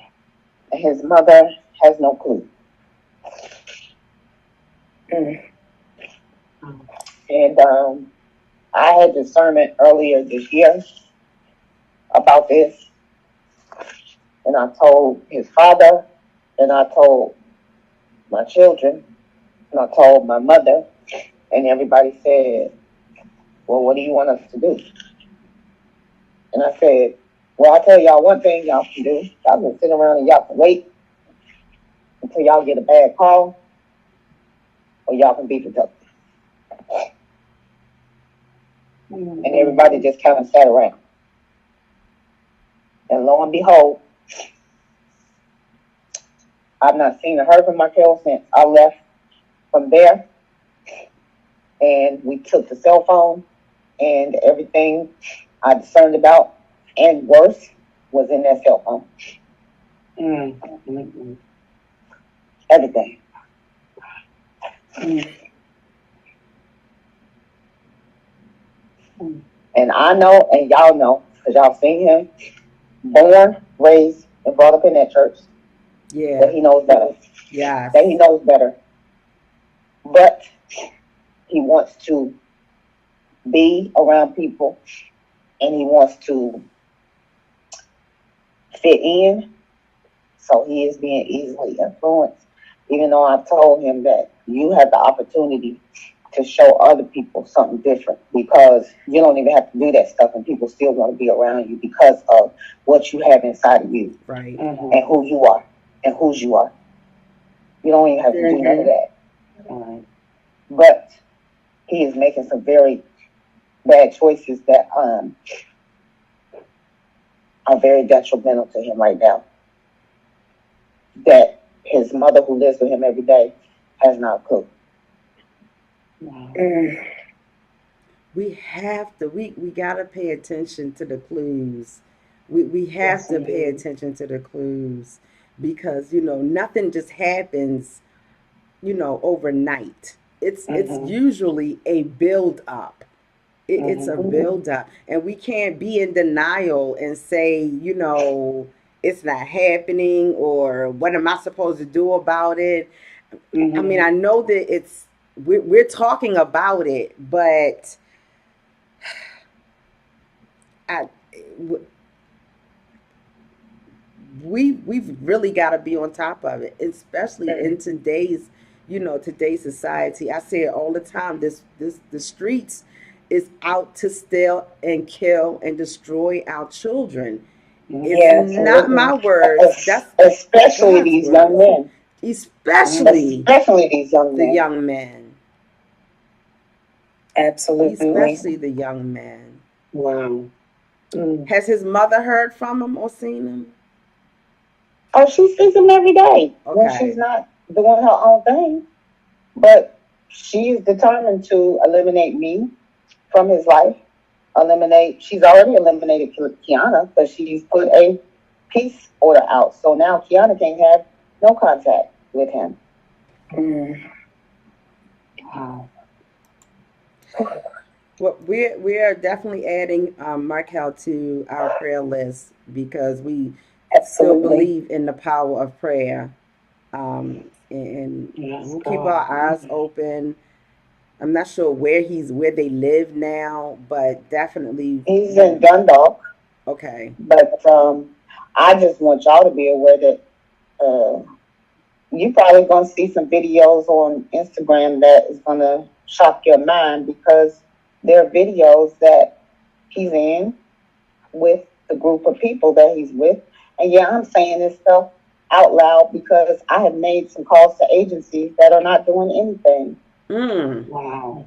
S5: His mother has no clue.
S2: Mm.
S5: And I had discernment earlier this year about this, and I told his father, and I told my children, and I told my mother, and everybody said, well, what do you want us to do? And I said, well, I'll tell y'all one thing y'all can do. Y'all can sit around and y'all can wait until y'all get a bad call, or y'all can be productive. And everybody just kind of sat around. And lo and behold, I've not seen or heard from Markel since I left from there. And we took the cell phone, and everything I discerned about and worse was in that cell phone. Everything. And I know, and y'all know, because y'all seen him, born, raised, and brought up in that church, that
S3: Yeah.
S5: he knows better.
S3: Yes.
S5: That he knows better. But he wants to be around people, and he wants to fit in. So he is being easily influenced, even though I told him that you have the opportunity to show other people something different, because you don't even have to do that stuff and people still want to be around you because of what you have inside of you.
S3: Right.
S5: And who you are and whose you are. You don't even have to do none of that. But he is making some very bad choices that are very detrimental to him right now. That his mother, who lives with him every day, has not a clue.
S3: We have to. We gotta pay attention to the clues. We have to pay attention to the clues, because nothing just happens overnight. It's usually a build up. It's a build up, and we can't be in denial and say it's not happening, or what am I supposed to do about it. I mean, I know that we're talking about it, but we've really got to be on top of it, especially in today's society. I say it all the time. The streets is out to steal and kill and destroy our children. It's not my words. That's
S5: especially
S3: God's
S5: these
S3: words.
S5: young men.
S3: Especially
S5: these young
S3: the
S5: men.
S3: young men.
S2: Absolutely.
S3: Especially the young men.
S1: Wow.
S3: Has his mother heard from him or seen him?
S5: Oh, she sees him every day when
S3: Okay.
S5: she's not doing her own thing. But she is determined to eliminate me from his life. She's already eliminated Kiana, because she's put a peace order out. So now Kiana can't have no contact with him.
S1: Wow.
S3: Well, we are definitely adding Markel to our prayer list, because we still believe in the power of prayer, and we'll keep our eyes open. I'm not sure where they live now, but definitely
S5: He's in Dundalk.
S3: Okay.
S5: But I just want y'all to be aware that you probably going to see some videos on Instagram that is going to shock your mind, because there are videos that he's in with the group of people that he's with. And yeah, I'm saying this stuff out loud because I have made some calls to agencies that are not doing anything.
S1: Wow.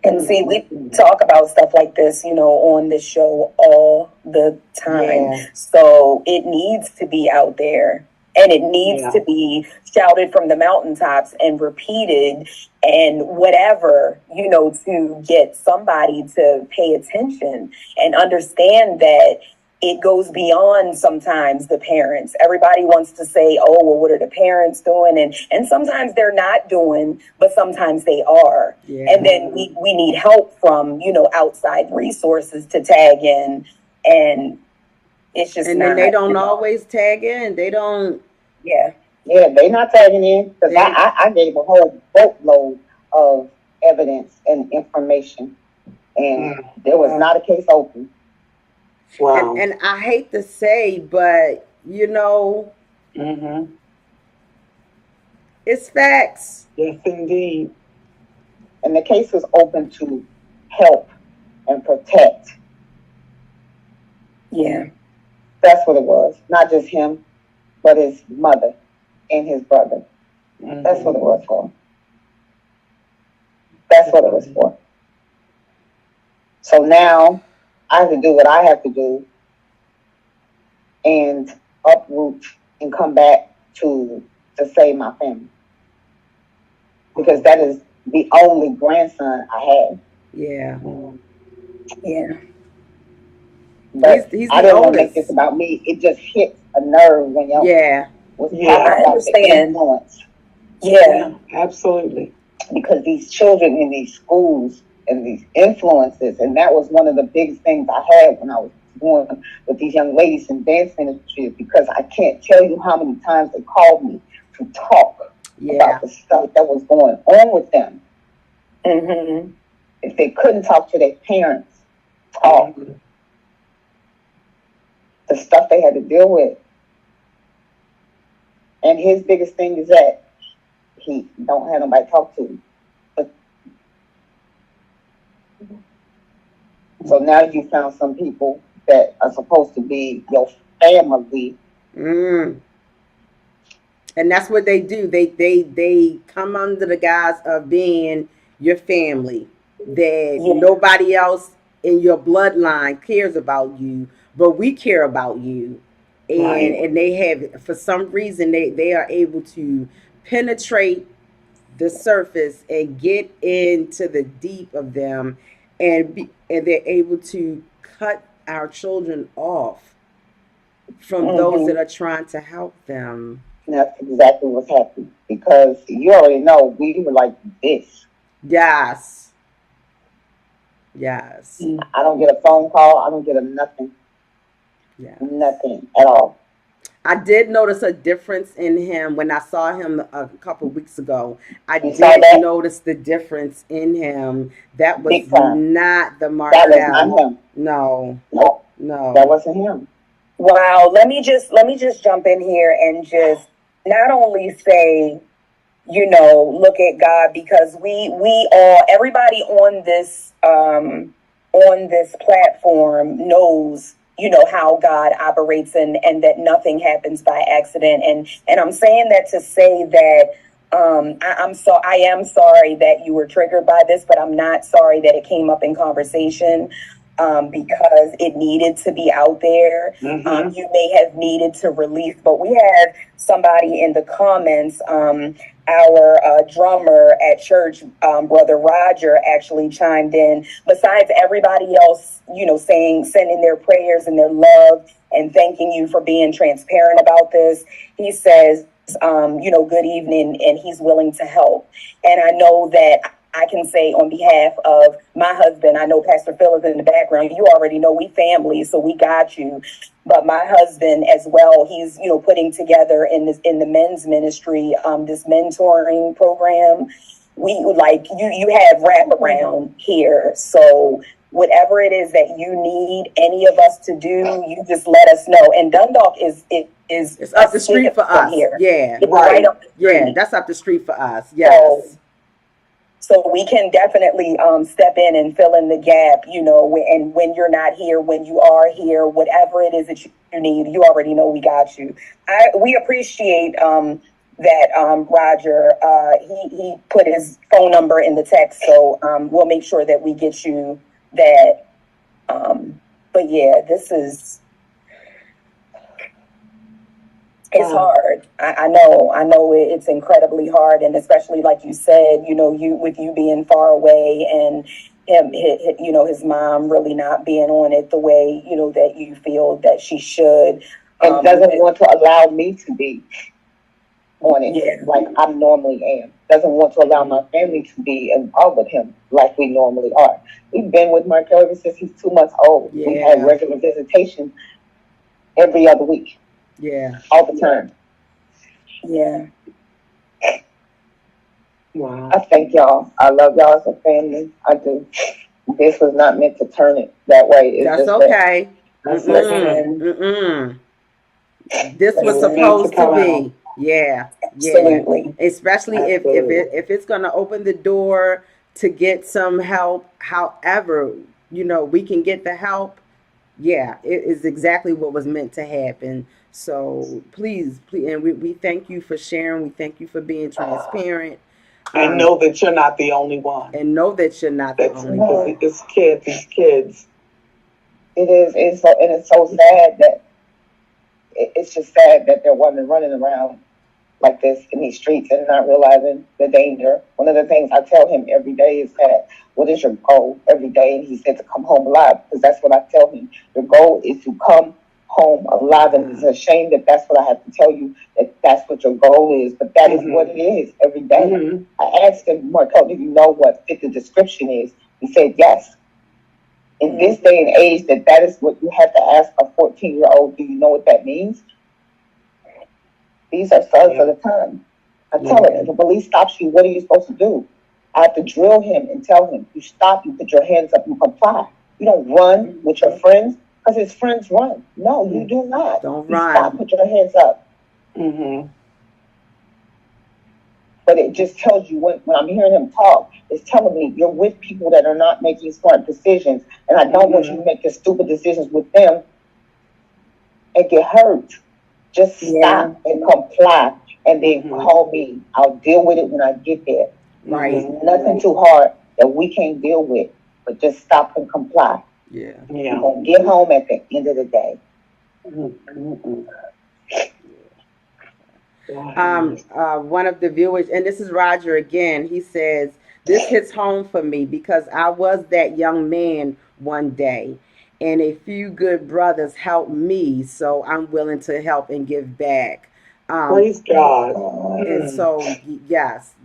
S2: And see, we talk about stuff like this, on the show all the time.
S3: Yeah.
S2: So it needs to be out there, and it needs to be shouted from the mountaintops and repeated and whatever, to get somebody to pay attention and understand that it goes beyond sometimes the parents. Everybody wants to say, oh, well, what are the parents doing? And sometimes they're not doing, but sometimes they are.
S3: Yeah.
S2: And then we need help from, outside resources to tag in. And it's just
S3: And then they don't always tag in. They don't.
S2: Yeah.
S5: Yeah, they not tagging in because
S3: They-
S5: I gave a whole boatload of evidence and information, and there was not a case open.
S1: Wow.
S3: And I hate to say, but
S1: Mm-hmm.
S3: it's facts.
S1: Yes, indeed.
S5: And the case was open to help and protect.
S2: Yeah.
S5: That's what it was. Not just him, but his mother and his brother.
S1: Mm-hmm.
S5: That's what it was for. That's what it was for. So now I have to do what I have to do and uproot and come back to save my family. Because that is the only grandson I had.
S3: Yeah.
S2: Yeah.
S5: But
S3: He's
S5: I
S3: the
S5: didn't want to make
S3: oldest.
S5: this about me. It just hits a nerve when y'all
S3: Yeah.
S5: was
S1: Yeah.
S5: talking
S2: I
S5: about the
S2: understand.
S5: influence.
S2: Yeah.
S1: Absolutely.
S5: Because these children in these schools and these influences, and that was one of the biggest things I had when I was going with these young ladies in dance ministry, because I can't tell you how many times they called me to talk
S3: Yeah.
S5: about the stuff that was going on with them.
S2: Mm-hmm.
S5: If they couldn't talk to their parents, talk the stuff they had to deal with. And his biggest thing is that he don't have nobody to talk to. So now you found some people that are supposed to be your family.
S3: Mm. And that's what they do. They come under the guise of being your family. That
S2: Yeah.
S3: nobody else in your bloodline cares about you, but we care about you. And
S1: Right.
S3: and they have, for some reason, they are able to penetrate the surface and get into the deep of them, and they're able to cut our children off from those that are trying to help them.
S5: And that's exactly what's happening. Because you already know we were like this.
S3: Yes. Yes.
S5: I don't get a phone call. I don't get a nothing.
S3: Yeah.
S5: Nothing at all.
S3: I did notice a difference in him when I saw him a couple weeks ago. I
S5: You saw
S3: did
S5: that?
S3: notice the difference in him. That was
S5: Big time.
S3: not the
S5: That was
S3: Markel.
S5: not him.
S3: No,
S5: No, that
S3: no.
S5: wasn't him.
S2: Wow. Let me just jump in here and just not only say, look at God, because we all, everybody on this platform knows, how God operates, and that nothing happens by accident. And I'm saying that to say that I am sorry that you were triggered by this, but I'm not sorry that it came up in conversation. Because it needed to be out there.
S1: Mm-hmm.
S2: You may have needed to release, but we had somebody in the comments, our drummer at church, Brother Roger, actually chimed in, besides everybody else, sending their prayers and their love and thanking you for being transparent about this. He says, good evening, and he's willing to help. And I know that I can say on behalf of my husband, I know Pastor Philip in the background, you already know we family, so we got you. But my husband as well, he's, putting together in the men's ministry, this mentoring program. We you have wraparound here. So whatever it is that you need any of us to do, you just let us know. And Dundalk is
S3: It's up the street for
S2: from
S3: us.
S2: here.
S3: Yeah.
S2: It's right up the
S3: Yeah,
S2: street.
S3: that's up the street for us. Yes.
S2: So we can definitely step in and fill in the gap, and when you're not here, when you are here, whatever it is that you need, you already know we got you. We appreciate that Roger, he put his phone number in the text, so we'll make sure that we get you that. But yeah, it's hard. I know it's incredibly hard, and especially like you said, you being far away, and him, his mom really not being on it the way that you feel that she should,
S5: And doesn't want to allow me to be on it
S2: Yeah.
S5: like I normally am. Doesn't want to allow my family to be involved with him like we normally are. We've been with Markel ever since he's 2 months old. We had
S3: Yeah.
S5: regular visitation every other week,
S3: Yeah.
S5: all the time.
S2: Yeah.
S1: Wow.
S5: I thank y'all. I love y'all as a family. I do. This was not meant to turn it that way. It's
S3: That's
S5: just that
S3: okay.
S1: That's
S3: Mm-mm.
S2: Listen,
S3: Mm-mm. This
S1: It
S3: was
S1: was meant to
S3: supposed to
S1: come out.
S3: be. Yeah. Yeah.
S2: absolutely.
S3: Especially
S1: Absolutely.
S3: if it's gonna open the door to get some help, however, we can get the help. Yeah, it is exactly what was meant to happen. So please, and we thank you for sharing. We thank you for being transparent.
S1: And
S3: Um,
S1: know that you're not the only one.
S3: and know that you're not the
S1: That's
S3: only
S1: because
S3: one.
S1: it's kids, these kids.
S5: it is. It's so, and it's so sad that it's just sad that they're women running around like this in these streets and not realizing the danger. One of the things I tell him every day is that, what is your goal every day? And he said to come home alive, because that's what I tell him. Your goal is to come home alive. And it's a shame that that's what I have to tell you, that that's what your goal is. But that is what it is every day.
S1: Mm-hmm.
S5: I asked him, Markel, do you know what fit the description is? He said, yes. In this day and age, that is what you have to ask a 14-year-old, do you know what that means? These are sons of the time. I tell him, if the police stops you, what are you supposed to do? I have to drill him and tell him, you stop, you put your hands up, you comply. You don't run with your friends because his friends run. No, you do not.
S3: Don't
S5: You
S3: run.
S5: stop, put your hands up.
S1: Mm-hmm.
S5: But it just tells you, when I'm hearing him talk, it's telling me you're with people that are not making smart decisions. And I don't want you to make the stupid decisions with them and get hurt. Just stop and comply, and then call me. I'll deal with it when I get there.
S3: Right.
S5: There's nothing too hard that we can't deal with, but just stop and comply.
S3: Yeah.
S5: You're going to get home at the end of the day.
S3: One of the viewers, and this is Roger again, he says, this hits home for me because I was that young man one day, and a few good brothers helped me, so I'm willing to help and give back.
S1: Praise God.
S3: And so, yes.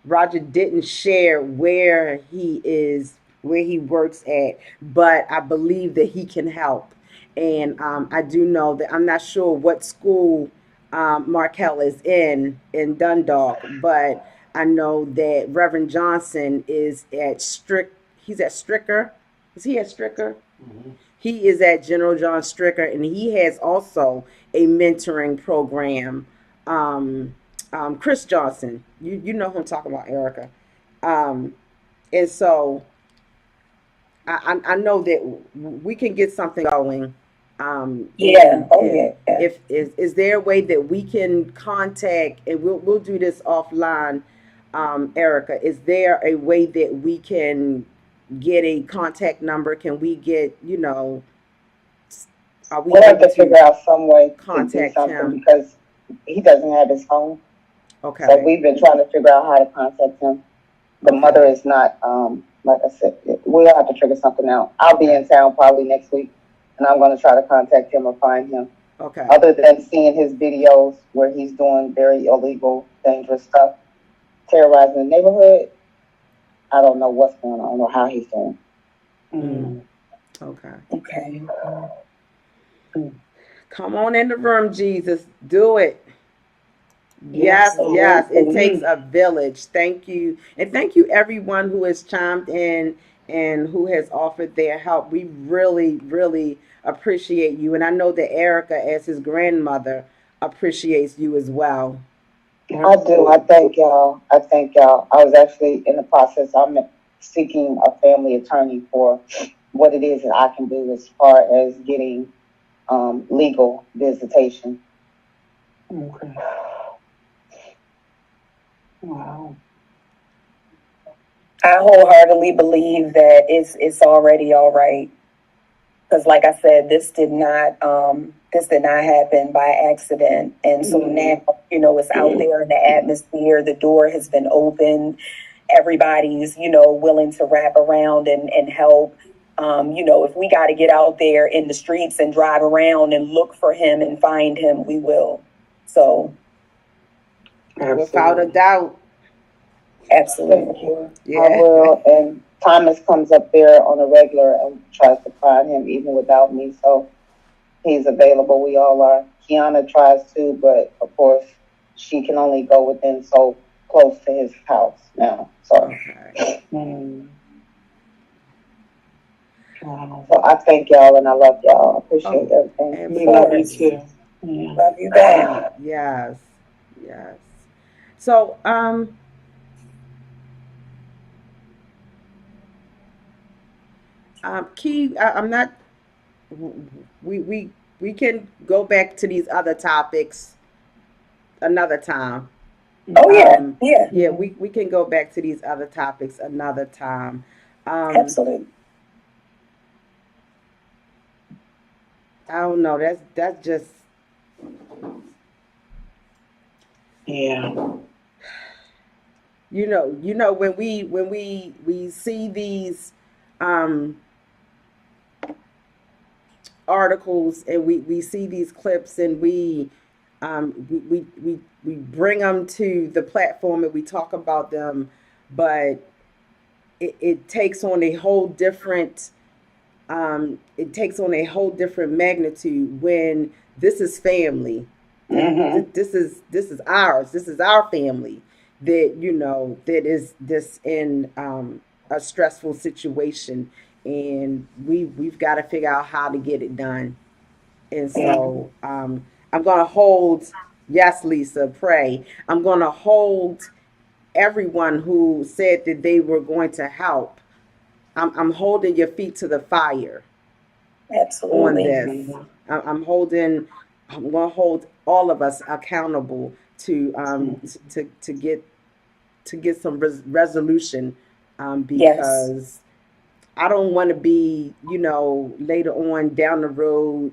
S3: Roger didn't share where he is, where he works at, but I believe that he can help. And I do know that I'm not sure what school Markel is in Dundalk, but I know that Reverend Johnson is at He's at Stricker. Is he at Stricker? He is at General John Stricker, and he has also a mentoring program. Chris Johnson, you know who I'm talking about, Erica. And so I know that we can get something going. If is there a way that we can contact, and we'll do this offline, Erica? Is there a way that we can get a contact number? Can we get, are we
S5: We'll have
S3: able
S5: to figure out some way to do
S3: contact
S5: something
S3: him?
S5: because he doesn't have his phone.
S3: Okay.
S5: So we've been trying to figure out how to contact him. The mother is not, like I said, we'll have to figure something out. I'll be in town probably next week, and I'm going to try to contact him or find him.
S3: Okay.
S5: Other than seeing his videos where he's doing very illegal, dangerous stuff, terrorizing the neighborhood, I don't know what's going on or how he's doing.
S3: Okay. Come on in the room, Jesus. Do it. Yes. It takes a village. Thank you. And thank you everyone who has chimed in and who has offered their help. We really, really appreciate you. And I know that Erica, as his grandmother, appreciates you as well.
S5: I do. I thank y'all. I was actually in the process. I'm seeking a family attorney for what it is that I can do as far as getting legal visitation.
S1: Okay. Wow.
S2: I wholeheartedly believe that it's already all right. Because, like I said, this did not happen by accident, and so now it's out there in the atmosphere. The door has been opened. Everybody's willing to wrap around and help. If we got to get out there in the streets and drive around and look for him and find him, we will. So,
S3: without a doubt.
S2: Absolutely.
S3: Yeah.
S5: I will. And Thomas comes up there on a regular and tries to find him even without me. So he's available. We all are. Kiana tries to, but of course, she can only go within so close to his house now. So,
S3: Okay.
S1: Mm. Wow.
S5: so I thank y'all and I love y'all. I appreciate everything.
S3: And
S1: We love you
S2: course.
S1: too. Yeah.
S2: Love you back.
S3: yes, yes. So, Key, I'm not. We we can go back to these other topics another time.
S2: Oh yeah,
S3: Um,
S2: yeah,
S3: yeah, we can go back to these other topics another time. Um,
S2: absolutely.
S3: I don't know. That's just
S1: Yeah.
S3: when we see these um articles and we see these clips and we bring them to the platform and we talk about them, but it takes on a whole different it takes on a whole different magnitude when this is family.
S1: Mm-hmm.
S3: This is ours. This is our family that that is this in a stressful situation, and we've got to figure out how to get it done. And
S1: Yeah.
S3: so I'm gonna hold. Yes, Lisa, pray. I'm gonna hold everyone who said that they were going to help. I'm holding your feet to the fire on
S2: Absolutely.
S3: this.
S1: Mm-hmm.
S3: I'm holding. I'm going to hold all of us accountable to get some resolution,
S2: Yes.
S3: because I don't want to be later on down the road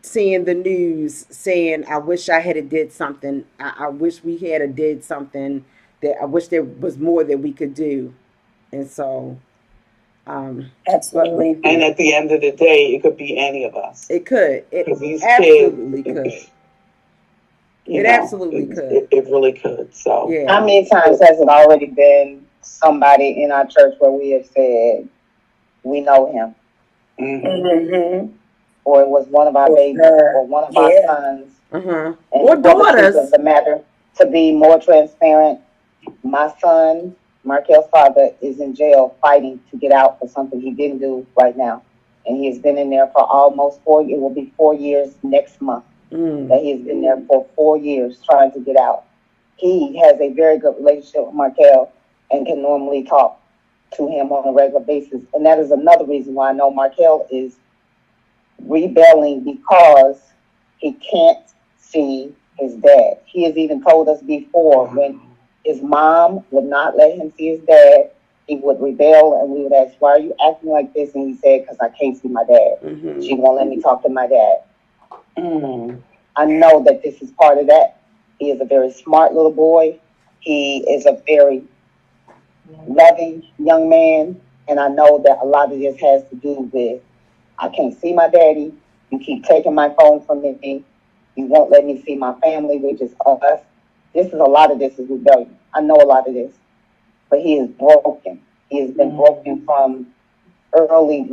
S3: seeing the news saying I wish I had a did something. I wish we had a did something, that I wish there was more that we could do. And so but
S2: Absolutely.
S1: And at the end of the day, it could be any of us.
S3: it could.
S1: Because
S3: It
S1: these kids,
S3: absolutely could.
S1: you
S3: It
S1: know,
S3: absolutely could.
S1: it really could. So,
S5: How
S3: Yeah.
S5: many times has it already been somebody in our church where we have said, we know him?
S1: mm-hmm.
S2: Mm-hmm.
S5: Or it was one of our
S2: For
S5: babies or
S2: sure.
S5: one of our
S2: Yeah.
S5: sons.
S3: Uh-huh.
S5: And
S3: Or
S5: for the truth of
S3: daughters.
S5: the matter, to be more transparent, my son, Markel's father, is in jail fighting to get out for something he didn't do right now. And he has been in there for almost it will be 4 years next month that he has been there for 4 years trying to get out. He has a very good relationship with Markel and can normally talk to him on a regular basis. And that is another reason why I know Markel is rebelling, because he can't see his dad. He has even told us before, when his mom would not let him see his dad, he would rebel, and we would ask, why are you acting like this? And he said, because I can't see my dad.
S3: Mm-hmm.
S5: She won't let me talk to my dad.
S1: Mm.
S5: I know that this is part of that. He is a very smart little boy. He is a very loving young man. And I know that a lot of this has to do with, I can't see my daddy. You keep taking my phone from me. You won't let me see my family, which is us. This is a lot of this is rebellion. I know a lot of this. But he is broken. He has been broken from early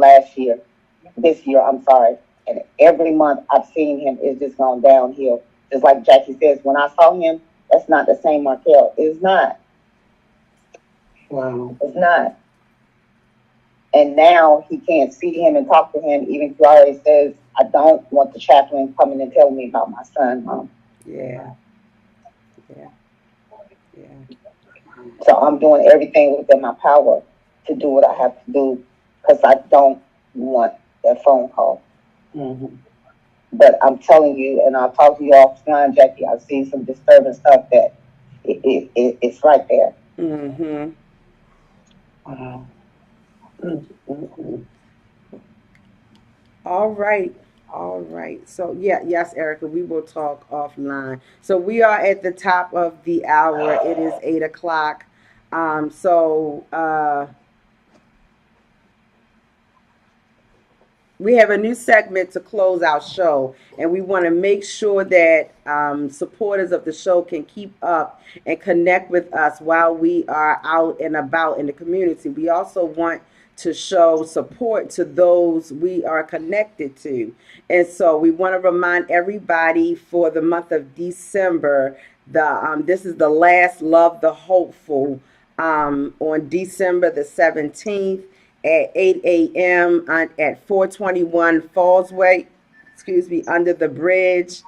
S5: this year, I'm sorry. And every month I've seen him, it's just gone downhill. Just like Jackie says, when I saw him, that's not the same Markel. It's not.
S1: Wow.
S5: It's not. And now he can't see him and talk to him. Even if he already says, I don't want the chaplain coming and telling me about my son, Mom.
S3: Yeah. Yeah. Yeah.
S5: So I'm doing everything within my power to do what I have to do, because I don't want that phone call.
S1: Mm-hmm.
S5: But I'm telling you, and I'll talk to you offline, Jackie, I've seen some disturbing stuff that it's right there.
S3: Mm-hmm.
S1: Wow. Mm-hmm.
S3: All right. All right. So yes, Erica, we will talk offline. So we are at the top of the hour. It is 8 o'clock. So we have a new segment to close our show, and we want to make sure that supporters of the show can keep up and connect with us while we are out and about in the community. We also want to show support to those we are connected to. And so we want to remind everybody for the month of December, this is the last Love the Hopeful on December the 17th at 8 a.m. At 421 Fallsway, under the bridge.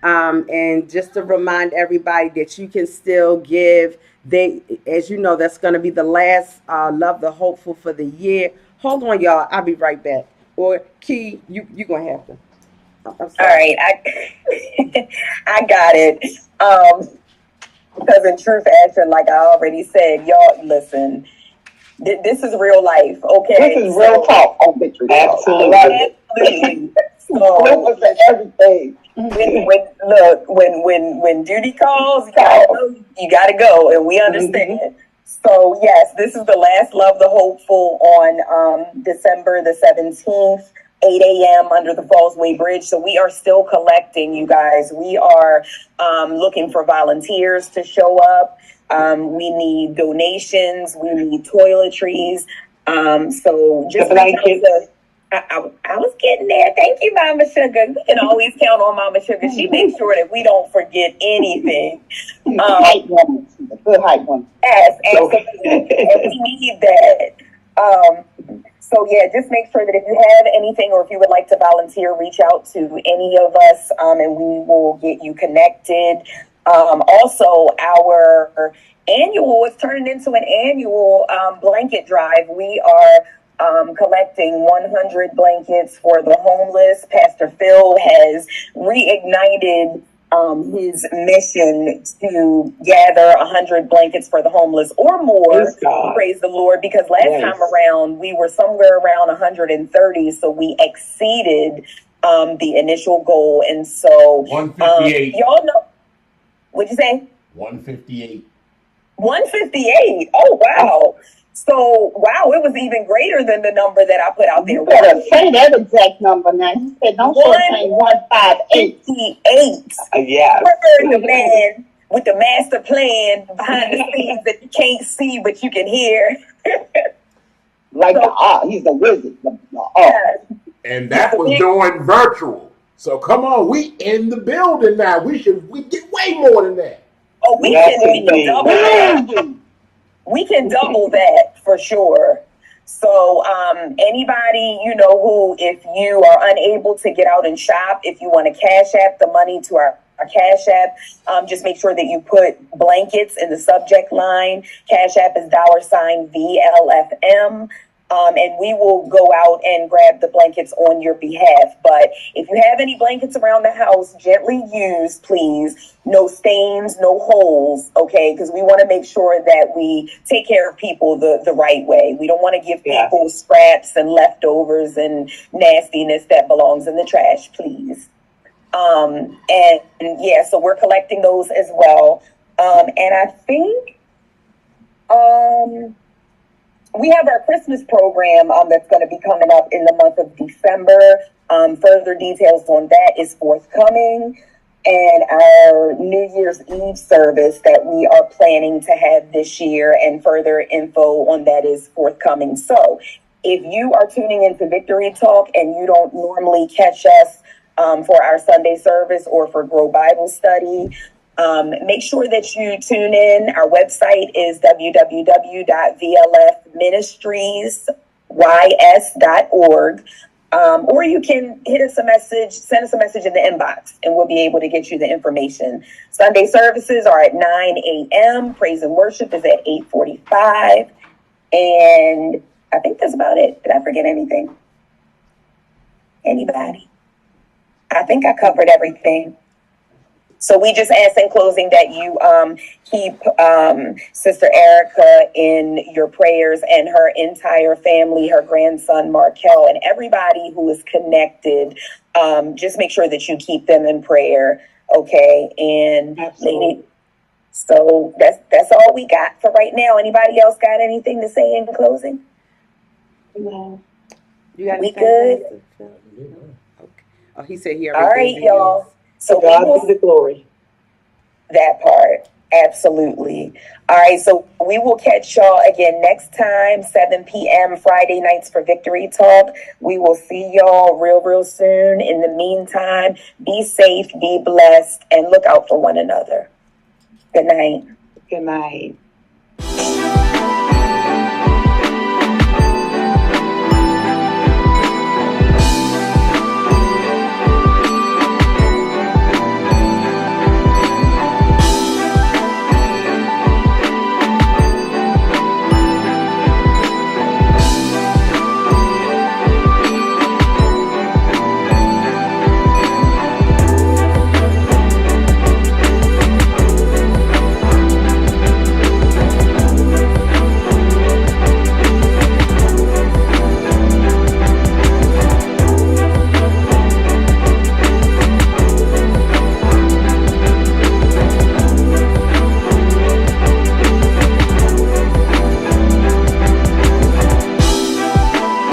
S3: And just to remind everybody that you can still give. As you know, that's going to be the last Love the Hopeful for the year. Hold on, y'all. I'll be right back. Or Key, you're going to have to.
S2: All right, I got it. Because in true fashion, like I already said, y'all listen. This is real life, okay?
S5: This is real talk on Victory.
S1: Absolutely.
S2: So
S5: everything.
S2: When duty calls, you gotta go, and we understand. Mm-hmm. So yes, this is the last Love the Hopeful on December the 17th. 8 a.m. under the Fallsway Bridge. So we are still collecting, you guys. We are looking for volunteers to show up. We need donations. We need toiletries. So just blankets. I was getting there. Thank you, Mama Sugar. We can always count on Mama Sugar. She makes sure that we don't forget anything.
S5: Height woman. A good height woman.
S2: Yes, absolutely. And we need that. So yeah, just make sure that if you have anything or if you would like to volunteer, reach out to any of us and we will get you connected. Also, our annual is turning into an annual blanket drive. We are collecting 100 blankets for the homeless. Pastor Phil has reignited his mission to gather 100 blankets for the homeless or more. Praise the Lord, because last time around we were somewhere around 130, so we exceeded the initial goal. And so
S4: 158.
S2: Y'all know, what'd you say?
S4: 158.
S2: 158. Oh wow. So, wow, it was even greater than the number that I put out there.
S5: You better say that exact number now. You said don't say 158.
S2: 158.
S1: Yes.
S2: The man with the master plan behind the scenes that you can't see, but you can hear.
S5: Like he's the wizard.
S4: And that was doing virtual. So come on, we in the building now. We get way more than that.
S2: Oh, we can double that. We can double that for sure. So anybody, who, if you are unable to get out and shop, if you want to Cash App the money to our Cash App, just make sure that you put blankets in the subject line. Cash App is $VLFM. And we will go out and grab the blankets on your behalf. But if you have any blankets around the house, gently used, please. No stains, no holes, okay? Because we want to make sure that we take care of people the right way. We don't want to give people scraps and leftovers and nastiness that belongs in the trash, please. So we're collecting those as well. And I think... we have our Christmas program that's going to be coming up in the month of December. Further details on that is forthcoming. And our New Year's Eve service that we are planning to have this year, and further info on that is forthcoming. So if you are tuning into Victory Talk and you don't normally catch us for our Sunday service or for Grow Bible Study, make sure that you tune in. Our website is www.vlfministriesys.org. Or you can send us a message in the inbox, and we'll be able to get you the information. Sunday services are at 9 a.m. Praise and worship is at 8:45. And I think that's about it. Did I forget anything? Anybody? I think I covered everything. So we just ask in closing that you keep Sister Erica in your prayers and her entire family, her grandson Markel, and everybody who is connected. Just make sure that you keep them in prayer, okay? And so that's all we got for right now. Anybody else got anything to say in closing?
S3: No. You got
S2: we good?
S3: Okay. Oh, he said he
S2: already. All right, y'all. So
S1: God be the glory.
S2: That part. Absolutely. All right, so we will catch y'all again next time, 7 p.m. Friday nights for Victory Talk. We will see y'all real soon. In the meantime, be safe, be blessed, and look out for one another. Good night.
S1: Good night.